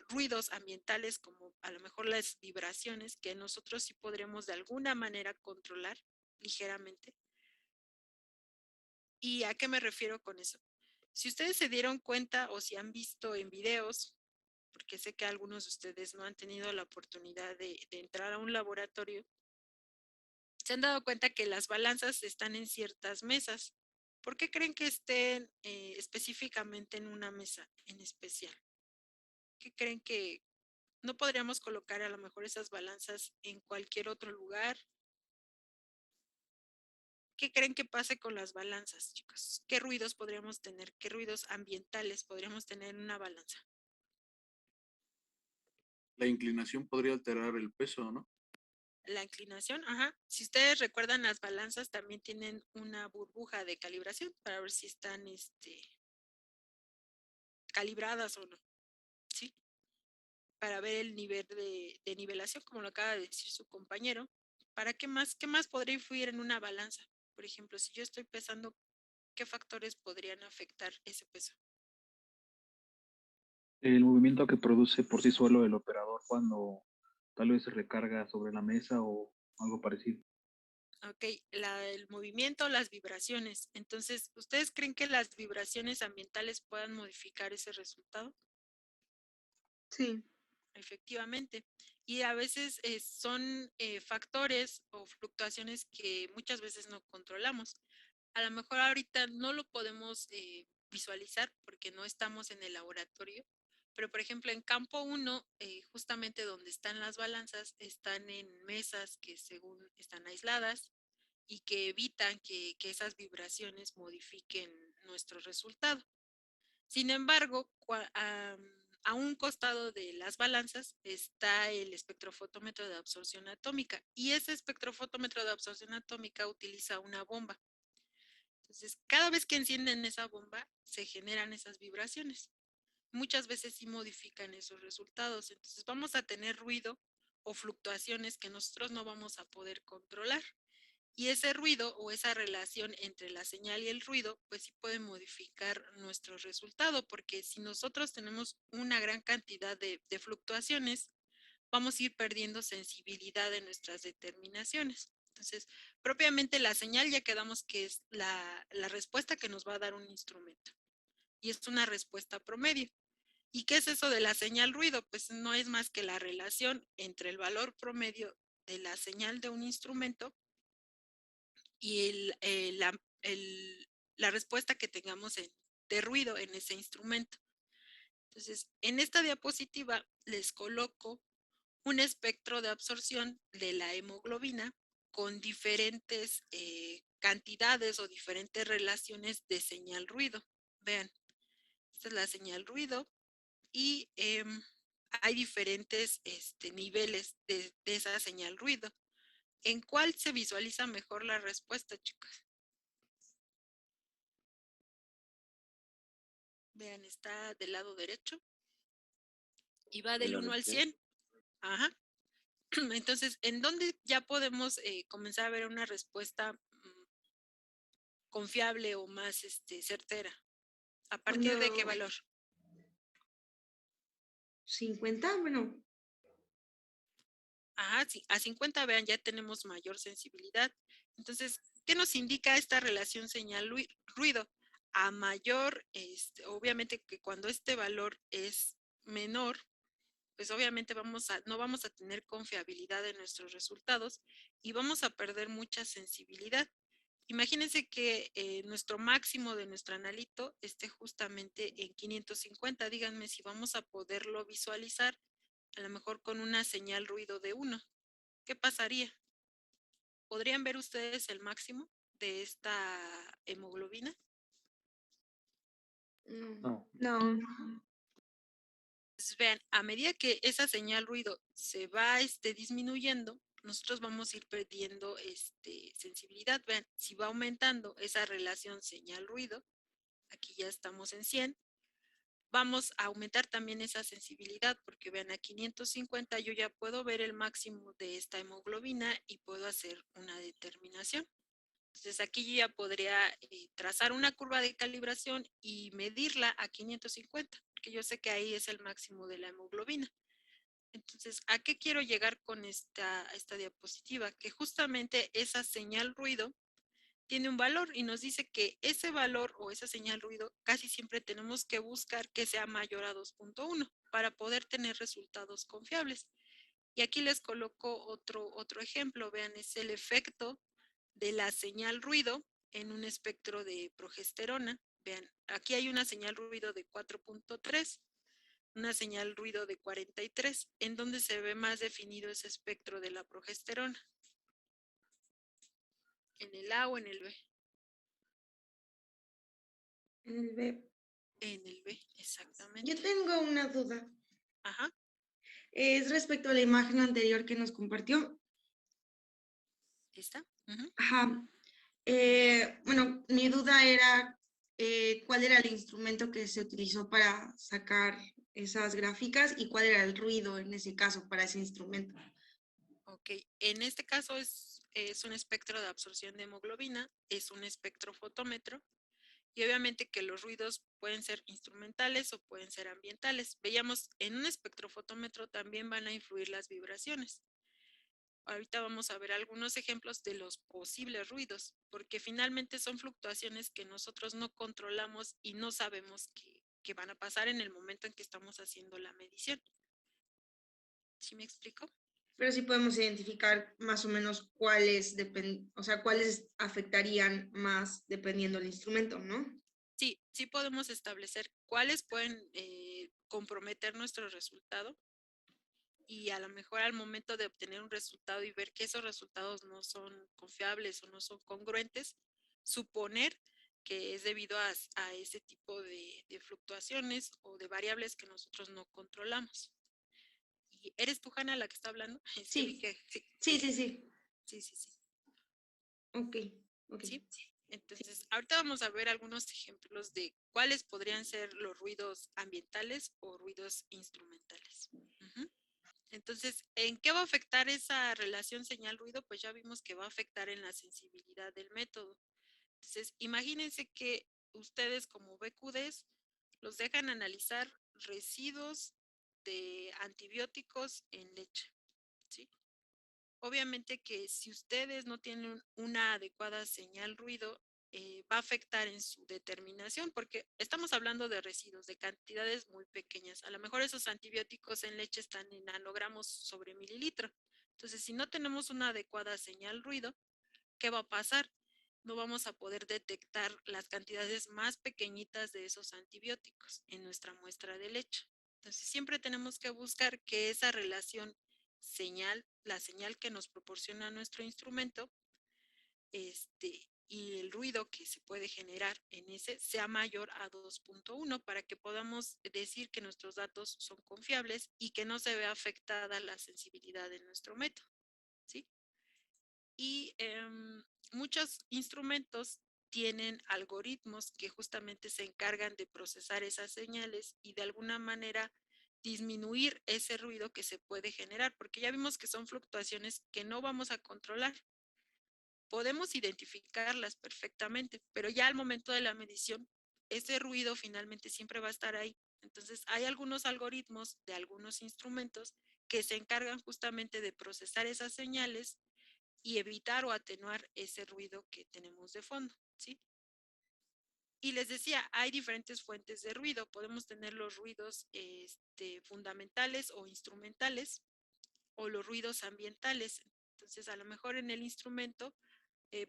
ruidos ambientales, como a lo mejor las vibraciones, que nosotros sí podremos de alguna manera controlar ligeramente. ¿Y a qué me refiero con eso? Si ustedes se dieron cuenta o si han visto en videos, porque sé que algunos de ustedes no han tenido la oportunidad de entrar a un laboratorio, se han dado cuenta que las balanzas están en ciertas mesas. ¿Por qué creen que estén específicamente en una mesa en especial? ¿Qué creen que no podríamos colocar a lo mejor esas balanzas en cualquier otro lugar? ¿Qué creen que pase con las balanzas, chicos? ¿Qué ruidos podríamos tener? ¿Qué ruidos ambientales podríamos tener en una balanza? La inclinación podría alterar el peso, ¿no? La inclinación, ajá. Si ustedes recuerdan, las balanzas también tienen una burbuja de calibración para ver si están calibradas o no, ¿sí? Para ver el nivel de nivelación, como lo acaba de decir su compañero. ¿Para qué más podría influir en una balanza? Por ejemplo, si yo estoy pesando, ¿qué factores podrían afectar ese peso? El movimiento que produce por sí solo el operador cuando tal vez se recarga sobre la mesa o algo parecido. Ok, el movimiento, las vibraciones. Entonces, ¿ustedes creen que las vibraciones ambientales puedan modificar ese resultado? Sí. Efectivamente. Y a veces son factores o fluctuaciones que muchas veces no controlamos. A lo mejor ahorita no lo podemos visualizar porque no estamos en el laboratorio, pero por ejemplo en campo 1, justamente donde están las balanzas, están en mesas que según están aisladas y que evitan que esas vibraciones modifiquen nuestro resultado. Sin embargo, a un costado de las balanzas está el espectrofotómetro de absorción atómica y ese espectrofotómetro de absorción atómica utiliza una bomba. Entonces, cada vez que encienden esa bomba, se generan esas vibraciones. Muchas veces sí modifican esos resultados. Entonces, vamos a tener ruido o fluctuaciones que nosotros no vamos a poder controlar. Y ese ruido o esa relación entre la señal y el ruido, pues sí puede modificar nuestro resultado, porque si nosotros tenemos una gran cantidad de fluctuaciones, vamos a ir perdiendo sensibilidad de nuestras determinaciones. Entonces, propiamente la señal ya quedamos que es la respuesta que nos va a dar un instrumento. Y es una respuesta promedio. ¿Y qué es eso de la señal ruido? Pues no es más que la relación entre el valor promedio de la señal de un instrumento y la respuesta que tengamos de ruido en ese instrumento. Entonces, en esta diapositiva les coloco un espectro de absorción de la hemoglobina con diferentes cantidades o diferentes relaciones de señal ruido. Vean, esta es la señal ruido y hay diferentes niveles de esa señal ruido. ¿En cuál se visualiza mejor la respuesta, chicas? Vean, está del lado derecho y va del 1 al 100. Ajá. Entonces, ¿en dónde ya podemos comenzar a ver una respuesta confiable o más certera? ¿A partir de qué valor? 50, bueno. Ajá, sí, a 50, vean, ya tenemos mayor sensibilidad. Entonces, ¿qué nos indica esta relación señal-ruido? A mayor, obviamente que cuando este valor es menor, pues obviamente no vamos a tener confiabilidad en nuestros resultados y vamos a perder mucha sensibilidad. Imagínense que nuestro máximo de nuestro analito esté justamente en 550. Díganme si vamos a poderlo visualizar, a lo mejor con una señal ruido de 1. ¿Qué pasaría? ¿Podrían ver ustedes el máximo de esta hemoglobina? No. No. Entonces, vean, a medida que esa señal ruido se va disminuyendo, nosotros vamos a ir perdiendo sensibilidad. Vean, si va aumentando esa relación señal-ruido, aquí ya estamos en 100, vamos a aumentar también esa sensibilidad, porque vean, a 550 yo ya puedo ver el máximo de esta hemoglobina y puedo hacer una determinación. Entonces aquí yo ya podría trazar una curva de calibración y medirla a 550, porque yo sé que ahí es el máximo de la hemoglobina. Entonces, ¿a qué quiero llegar con esta diapositiva? Que justamente esa señal ruido tiene un valor y nos dice que ese valor o esa señal ruido casi siempre tenemos que buscar que sea mayor a 2.1 para poder tener resultados confiables. Y aquí les coloco otro ejemplo. Vean, es el efecto de la señal ruido en un espectro de progesterona. Vean, aquí hay una señal ruido de 4.3, una señal ruido de 43, en donde se ve más definido ese espectro de la progesterona. ¿En el A o en el B? En el B. En el B, exactamente. Yo tengo una duda. Ajá. Es respecto a la imagen anterior que nos compartió. ¿Esta? Ajá. Bueno, mi duda era cuál era el instrumento que se utilizó para sacar esas gráficas y cuál era el ruido en ese caso para ese instrumento. Ok, en este caso es un espectro de absorción de hemoglobina, es un espectrofotómetro y obviamente que los ruidos pueden ser instrumentales o pueden ser ambientales. Veíamos en un espectrofotómetro también van a influir las vibraciones. Ahorita vamos a ver algunos ejemplos de los posibles ruidos, porque finalmente son fluctuaciones que nosotros no controlamos y no sabemos que van a pasar en el momento en que estamos haciendo la medición. ¿Sí me explico? Pero sí podemos identificar más o menos cuáles, o sea, cuáles afectarían más dependiendo del instrumento, ¿no? Sí, sí podemos establecer cuáles pueden comprometer nuestro resultado y a lo mejor al momento de obtener un resultado y ver que esos resultados no son confiables o no son congruentes, suponer que es debido a ese tipo de fluctuaciones o de variables que nosotros no controlamos. ¿Y eres tú, Hanna, la que está hablando? Es que vi Sí. que sí. Sí. Ok. ¿Sí? Entonces, ahorita vamos a ver algunos ejemplos de cuáles podrían ser los ruidos ambientales o ruidos instrumentales. Entonces, ¿en qué va a afectar esa relación señal-ruido? Pues ya vimos que va a afectar en la sensibilidad del método. Entonces, imagínense que ustedes como BQDs los dejan analizar residuos de antibióticos en leche, ¿sí? Obviamente que si ustedes no tienen una adecuada señal-ruido, va a afectar en su determinación, porque estamos hablando de residuos, de cantidades muy pequeñas. A lo mejor esos antibióticos en leche están en nanogramos sobre mililitro. Entonces, si no tenemos una adecuada señal-ruido, ¿qué va a pasar? No vamos a poder detectar las cantidades más pequeñitas de esos antibióticos en nuestra muestra de leche. Entonces, siempre tenemos que buscar que esa relación señal, la señal que nos proporciona nuestro instrumento, y el ruido que se puede generar en ese sea mayor a 2.1 para que podamos decir que nuestros datos son confiables y que no se vea afectada la sensibilidad de nuestro método, ¿sí? Y muchos instrumentos tienen algoritmos que justamente se encargan de procesar esas señales y de alguna manera disminuir ese ruido que se puede generar, porque ya vimos que son fluctuaciones que no vamos a controlar. Podemos identificarlas perfectamente, pero ya al momento de la medición, ese ruido finalmente siempre va a estar ahí. Entonces, hay algunos algoritmos de algunos instrumentos que se encargan justamente de procesar esas señales y evitar o atenuar ese ruido que tenemos de fondo, ¿sí? Y les decía, hay diferentes fuentes de ruido. Podemos tener los ruidos fundamentales o instrumentales o los ruidos ambientales. Entonces, a lo mejor en el instrumento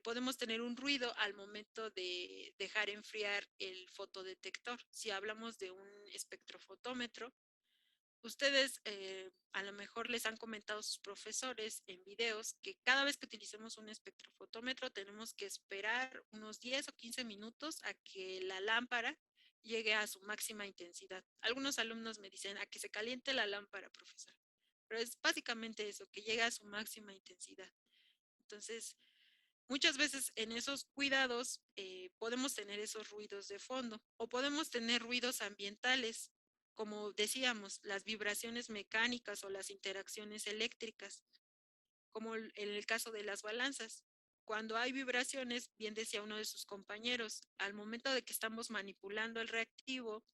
podemos tener un ruido al momento de dejar enfriar el fotodetector. Si hablamos de un espectrofotómetro, ustedes a lo mejor les han comentado sus profesores en videos que cada vez que utilicemos un espectrofotómetro tenemos que esperar unos 10 o 15 minutos a que la lámpara llegue a su máxima intensidad. Algunos alumnos me dicen a que se caliente la lámpara, profesor. Pero es básicamente eso, que llegue a su máxima intensidad. Entonces, muchas veces en esos cuidados podemos tener esos ruidos de fondo o podemos tener ruidos ambientales, como decíamos, las vibraciones mecánicas o las interacciones eléctricas, como en el caso de las balanzas. Cuando hay vibraciones, bien decía uno de sus compañeros, al momento de que estamos manipulando el reactivo,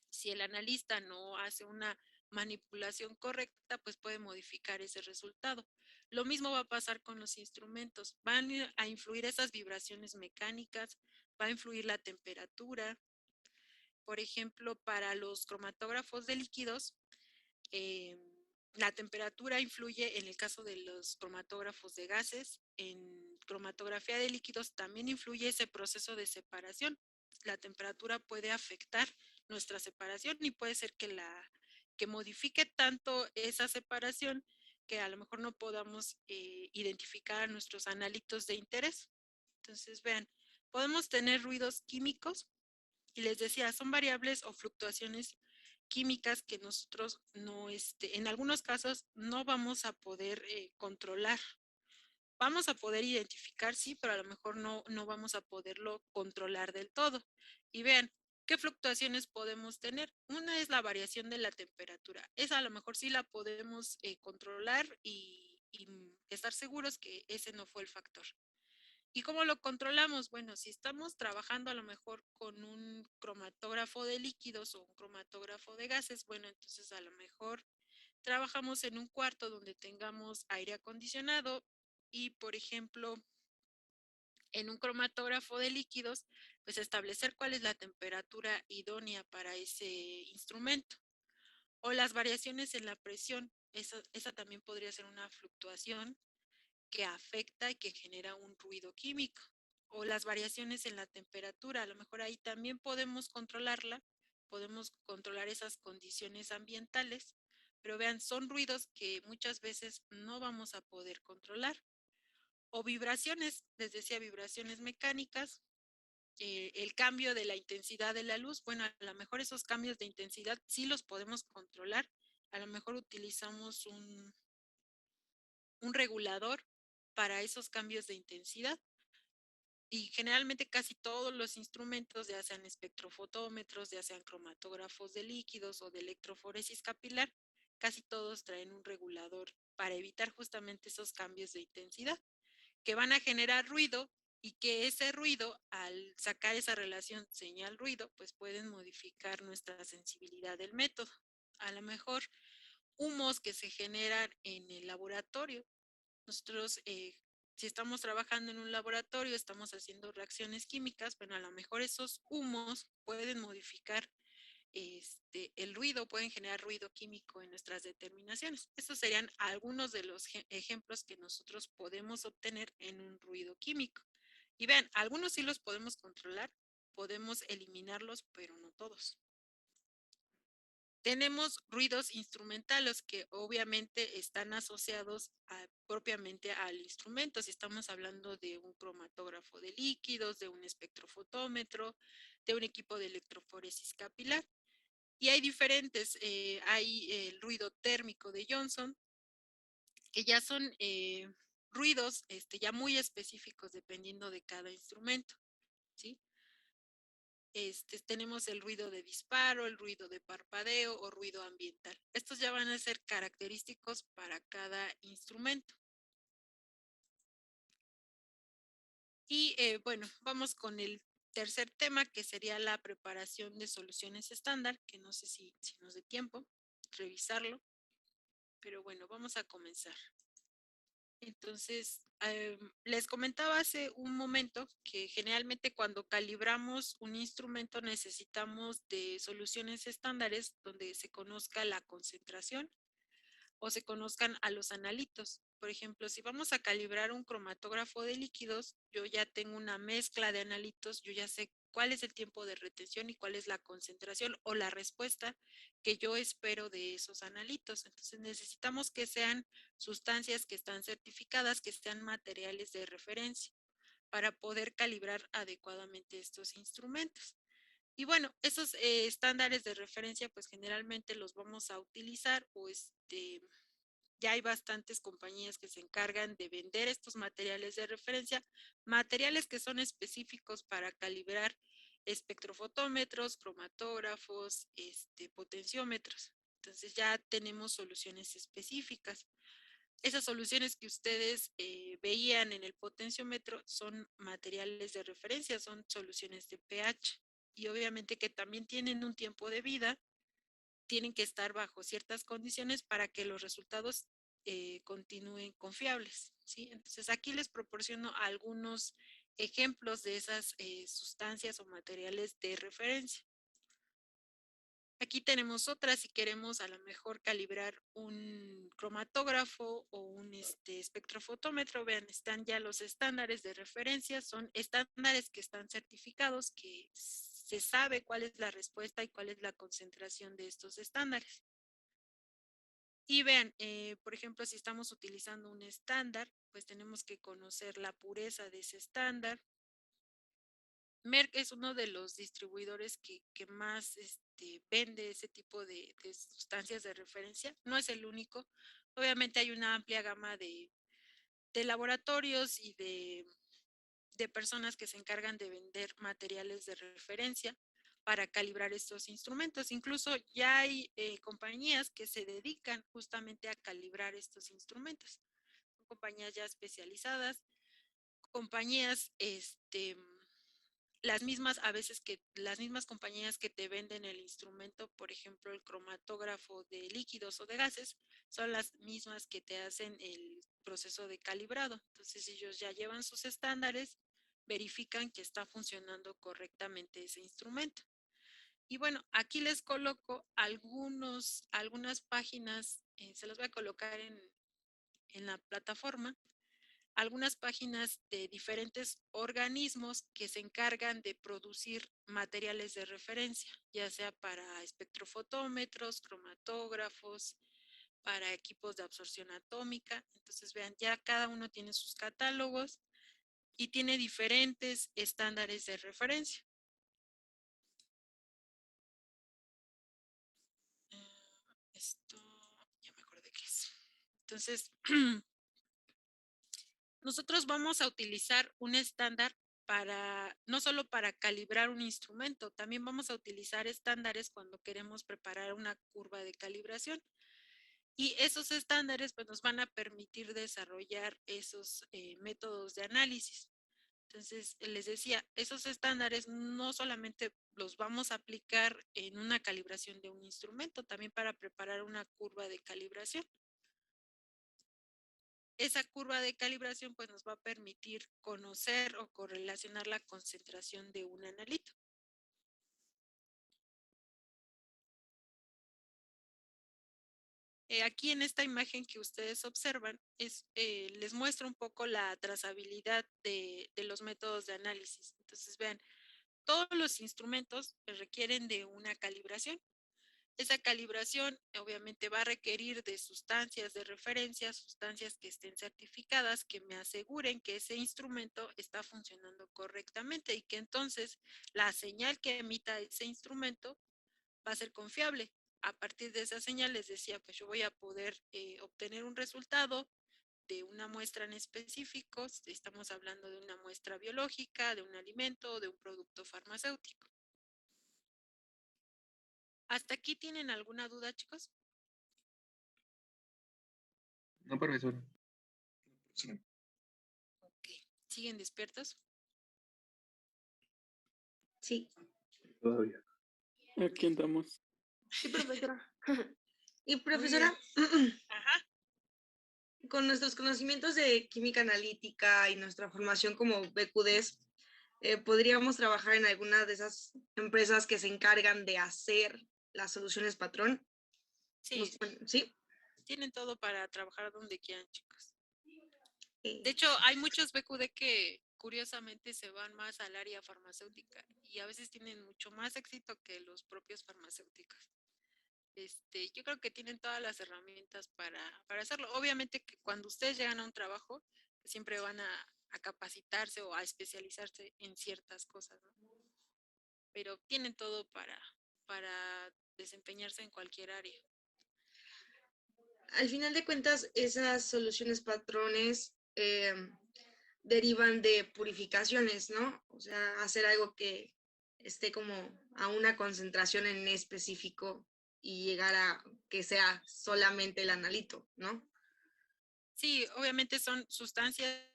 si el analista no hace una manipulación correcta, pues puede modificar ese resultado. Lo mismo va a pasar con los instrumentos. Van a influir esas vibraciones mecánicas, va a influir la temperatura. Por ejemplo, para los cromatógrafos de líquidos, la temperatura influye en el caso de los cromatógrafos de gases. En cromatografía de líquidos también influye ese proceso de separación. La temperatura puede afectar nuestra separación y puede ser que modifique tanto esa separación que a lo mejor no podamos identificar a nuestros analitos de interés. Entonces, vean, podemos tener ruidos químicos y les decía, son variables o fluctuaciones químicas que nosotros no, en algunos casos no vamos a poder controlar. Vamos a poder identificar, sí, pero a lo mejor no vamos a poderlo controlar del todo. Y vean, ¿qué fluctuaciones podemos tener? Una es la variación de la temperatura. Esa a lo mejor sí la podemos controlar y estar seguros que ese no fue el factor. ¿Y cómo lo controlamos? Bueno, si estamos trabajando a lo mejor con un cromatógrafo de líquidos o un cromatógrafo de gases, bueno, entonces a lo mejor trabajamos en un cuarto donde tengamos aire acondicionado y, por ejemplo, en un cromatógrafo de líquidos, pues establecer cuál es la temperatura idónea para ese instrumento. O las variaciones en la presión, esa también podría ser una fluctuación que afecta y que genera un ruido químico. O las variaciones en la temperatura, a lo mejor ahí también podemos controlarla, podemos controlar esas condiciones ambientales, pero vean, son ruidos que muchas veces no vamos a poder controlar. O vibraciones, les decía, vibraciones mecánicas, el cambio de la intensidad de la luz, bueno, a lo mejor esos cambios de intensidad sí los podemos controlar, a lo mejor utilizamos un regulador para esos cambios de intensidad y generalmente casi todos los instrumentos, ya sean espectrofotómetros, ya sean cromatógrafos de líquidos o de electroforesis capilar, casi todos traen un regulador para evitar justamente esos cambios de intensidad que van a generar ruido y que ese ruido, al sacar esa relación señal-ruido, pues pueden modificar nuestra sensibilidad del método. A lo mejor humos que se generan en el laboratorio. Nosotros, si estamos trabajando en un laboratorio, estamos haciendo reacciones químicas, bueno, a lo mejor esos humos pueden modificar el ruido, pueden generar ruido químico en nuestras determinaciones. Estos serían algunos de los ejemplos que nosotros podemos obtener en un ruido químico. Y vean, algunos sí los podemos controlar, podemos eliminarlos, pero no todos. Tenemos ruidos instrumentales que obviamente están asociados propiamente al instrumento. Si estamos hablando de un cromatógrafo de líquidos, de un espectrofotómetro, de un equipo de electroforesis capilar. Y hay diferentes, hay el ruido térmico de Johnson, que ya son ruidos ya muy específicos dependiendo de cada instrumento, ¿sí? Tenemos el ruido de disparo, el ruido de parpadeo o ruido ambiental. Estos ya van a ser característicos para cada instrumento. Y bueno, vamos con el tercer tema, que sería la preparación de soluciones estándar, que no sé si nos dé tiempo revisarlo, pero bueno, vamos a comenzar. Entonces, les comentaba hace un momento que generalmente cuando calibramos un instrumento necesitamos de soluciones estándares donde se conozca la concentración o se conozcan a los analitos. Por ejemplo, si vamos a calibrar un cromatógrafo de líquidos, yo ya tengo una mezcla de analitos, yo ya sé cuál es el tiempo de retención y cuál es la concentración o la respuesta que yo espero de esos analitos. Entonces necesitamos que sean sustancias que están certificadas, que sean materiales de referencia para poder calibrar adecuadamente estos instrumentos. Y bueno, esos estándares de referencia pues generalmente los vamos a utilizar o ya hay bastantes compañías que se encargan de vender estos materiales de referencia, materiales que son específicos para calibrar espectrofotómetros, cromatógrafos, potenciómetros. Entonces ya tenemos soluciones específicas. Esas soluciones que ustedes veían en el potenciómetro son materiales de referencia, son soluciones de pH. Y obviamente que también tienen un tiempo de vida, tienen que estar bajo ciertas condiciones para que los resultados continúen confiables, ¿sí? Entonces aquí les proporciono algunos ejemplos de esas sustancias o materiales de referencia. Aquí tenemos otras, si queremos a lo mejor calibrar un cromatógrafo o un espectrofotómetro, vean, están ya los estándares de referencia, son estándares que están certificados, que se sabe cuál es la respuesta y cuál es la concentración de estos estándares. Y vean, por ejemplo, si estamos utilizando un estándar, pues tenemos que conocer la pureza de ese estándar. Merck es uno de los distribuidores que más vende ese tipo de sustancias de referencia. No es el único. Obviamente hay una amplia gama de laboratorios y de personas que se encargan de vender materiales de referencia para calibrar estos instrumentos. Incluso ya hay compañías que se dedican justamente a calibrar estos instrumentos. Son compañías ya especializadas compañías, las mismas, a veces que las mismas compañías que te venden el instrumento, por ejemplo, el cromatógrafo de líquidos o de gases, son las mismas que te hacen el proceso de calibrado. Entonces ellos ya llevan sus estándares, verifican que está funcionando correctamente ese instrumento. Y bueno, aquí les coloco algunas páginas, se las voy a colocar en la plataforma, algunas páginas de diferentes organismos que se encargan de producir materiales de referencia, ya sea para espectrofotómetros, cromatógrafos, para equipos de absorción atómica. Entonces, vean, ya cada uno tiene sus catálogos y tiene diferentes estándares de referencia. Esto, ya me acordé qué es. Entonces, nosotros vamos a utilizar un estándar no solo para calibrar un instrumento, también vamos a utilizar estándares cuando queremos preparar una curva de calibración. Y esos estándares pues, nos van a permitir desarrollar esos métodos de análisis. Entonces, les decía, esos estándares no solamente los vamos a aplicar en una calibración de un instrumento, también para preparar una curva de calibración. Esa curva de calibración pues nos va a permitir conocer o correlacionar la concentración de un analito. Aquí en esta imagen que ustedes observan, les muestra un poco la trazabilidad de los métodos de análisis. Entonces vean, todos los instrumentos requieren de una calibración. Esa calibración obviamente va a requerir de sustancias de referencia, sustancias que estén certificadas, que me aseguren que ese instrumento está funcionando correctamente y que entonces la señal que emita ese instrumento va a ser confiable. A partir de esa señal les decía, pues yo voy a poder obtener un resultado de una muestra en específico. Estamos hablando de una muestra biológica, de un alimento, de un producto farmacéutico. ¿Hasta aquí tienen alguna duda, chicos? No, profesor. Sí. Ok. ¿Siguen despiertos? Sí. Todavía. Aquí andamos. Sí, profesora. Y profesora, Ajá. con nuestros conocimientos de química analítica y nuestra formación como BQDs, podríamos trabajar en alguna de esas empresas que se encargan de hacer las soluciones patrón. Sí. ¿Sí? Tienen todo para trabajar donde quieran, chicos. De hecho, hay muchos BQD que curiosamente se van más al área farmacéutica y a veces tienen mucho más éxito que los propios farmacéuticos. Yo creo que tienen todas las herramientas para hacerlo. Obviamente que cuando ustedes llegan a un trabajo, pues siempre van a capacitarse o a especializarse en ciertas cosas, ¿no? Pero tienen todo para desempeñarse en cualquier área. Al final de cuentas, esas soluciones patrones derivan de purificaciones, ¿no? O sea, hacer algo que esté como a una concentración en específico y llegar a que sea solamente el analito, ¿no? Sí, obviamente son sustancias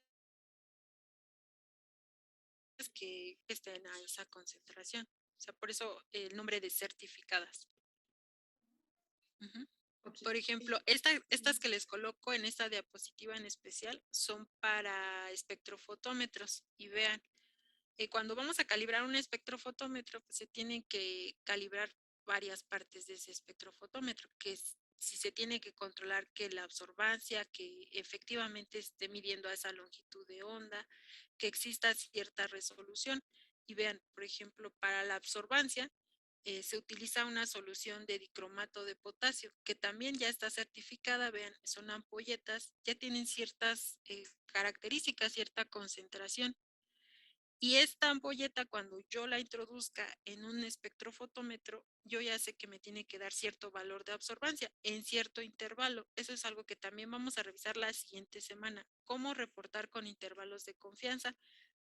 que estén a esa concentración. O sea, por eso el nombre de certificadas. Okay. Por ejemplo, estas que les coloco en esta diapositiva en especial son para espectrofotómetros. Y vean, cuando vamos a calibrar un espectrofotómetro, pues se tienen que calibrar varias partes de ese espectrofotómetro, que es, si se tiene que controlar que la absorbancia, que efectivamente esté midiendo a esa longitud de onda, que exista cierta resolución. Y vean, por ejemplo, para la absorbancia, se utiliza una solución de dicromato de potasio, que también ya está certificada, vean, son ampolletas, ya tienen ciertas características, cierta concentración. Y esta ampolleta, cuando yo la introduzca en un espectrofotómetro, yo ya sé que me tiene que dar cierto valor de absorbancia en cierto intervalo. Eso es algo que también vamos a revisar la siguiente semana. Cómo reportar con intervalos de confianza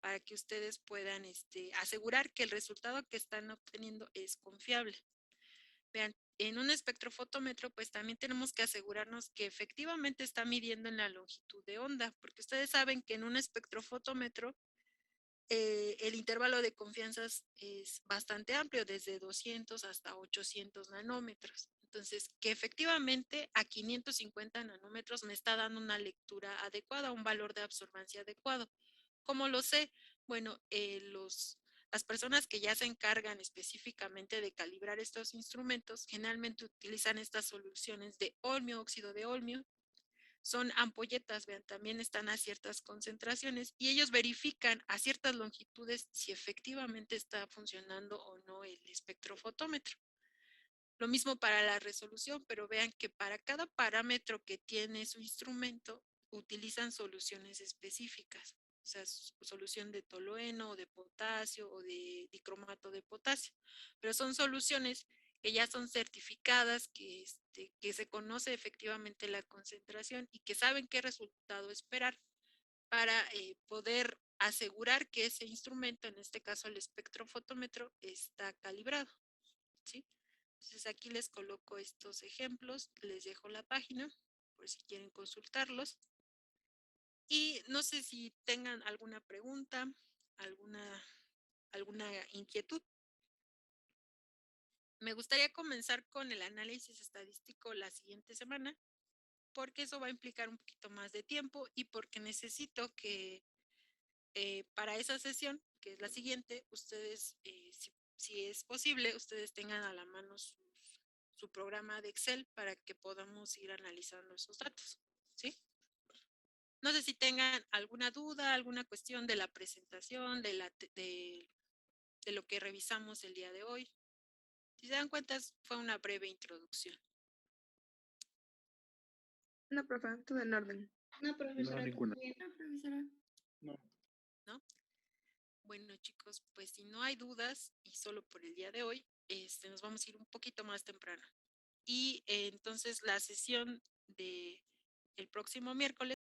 para que ustedes puedan asegurar que el resultado que están obteniendo es confiable. Vean, en un espectrofotómetro, pues también tenemos que asegurarnos que efectivamente está midiendo en la longitud de onda, porque ustedes saben que en un espectrofotómetro el intervalo de confianza es bastante amplio, desde 200 hasta 800 nanómetros. Entonces, que efectivamente a 550 nanómetros me está dando una lectura adecuada, un valor de absorbancia adecuado. ¿Cómo lo sé? Bueno, las personas que ya se encargan específicamente de calibrar estos instrumentos generalmente utilizan estas soluciones de olmio, óxido de olmio. Son ampolletas, vean, también están a ciertas concentraciones y ellos verifican a ciertas longitudes si efectivamente está funcionando o no el espectrofotómetro. Lo mismo para la resolución, pero vean que para cada parámetro que tiene su instrumento utilizan soluciones específicas. O sea, solución de tolueno o de potasio o de dicromato de potasio. Pero son soluciones que ya son certificadas, que se conoce efectivamente la concentración y que saben qué resultado esperar para poder asegurar que ese instrumento, en este caso el espectrofotómetro, está calibrado, ¿sí? Entonces aquí les coloco estos ejemplos, les dejo la página por si quieren consultarlos. Y no sé si tengan alguna pregunta, alguna inquietud. Me gustaría comenzar con el análisis estadístico la siguiente semana, porque eso va a implicar un poquito más de tiempo y porque necesito que para esa sesión, que es la siguiente, ustedes, si es posible, ustedes tengan a la mano su programa de Excel para que podamos ir analizando esos datos, ¿sí? No sé si tengan alguna duda, alguna cuestión de la presentación, de lo que revisamos el día de hoy. Si se dan cuenta, fue una breve introducción. No, profe, todo en orden. No, profesora, todo ninguna. bien. No, profesora. ¿No? Bueno, chicos, pues si no hay dudas y solo por el día de hoy, nos vamos a ir un poquito más temprano. Y entonces la sesión de el próximo miércoles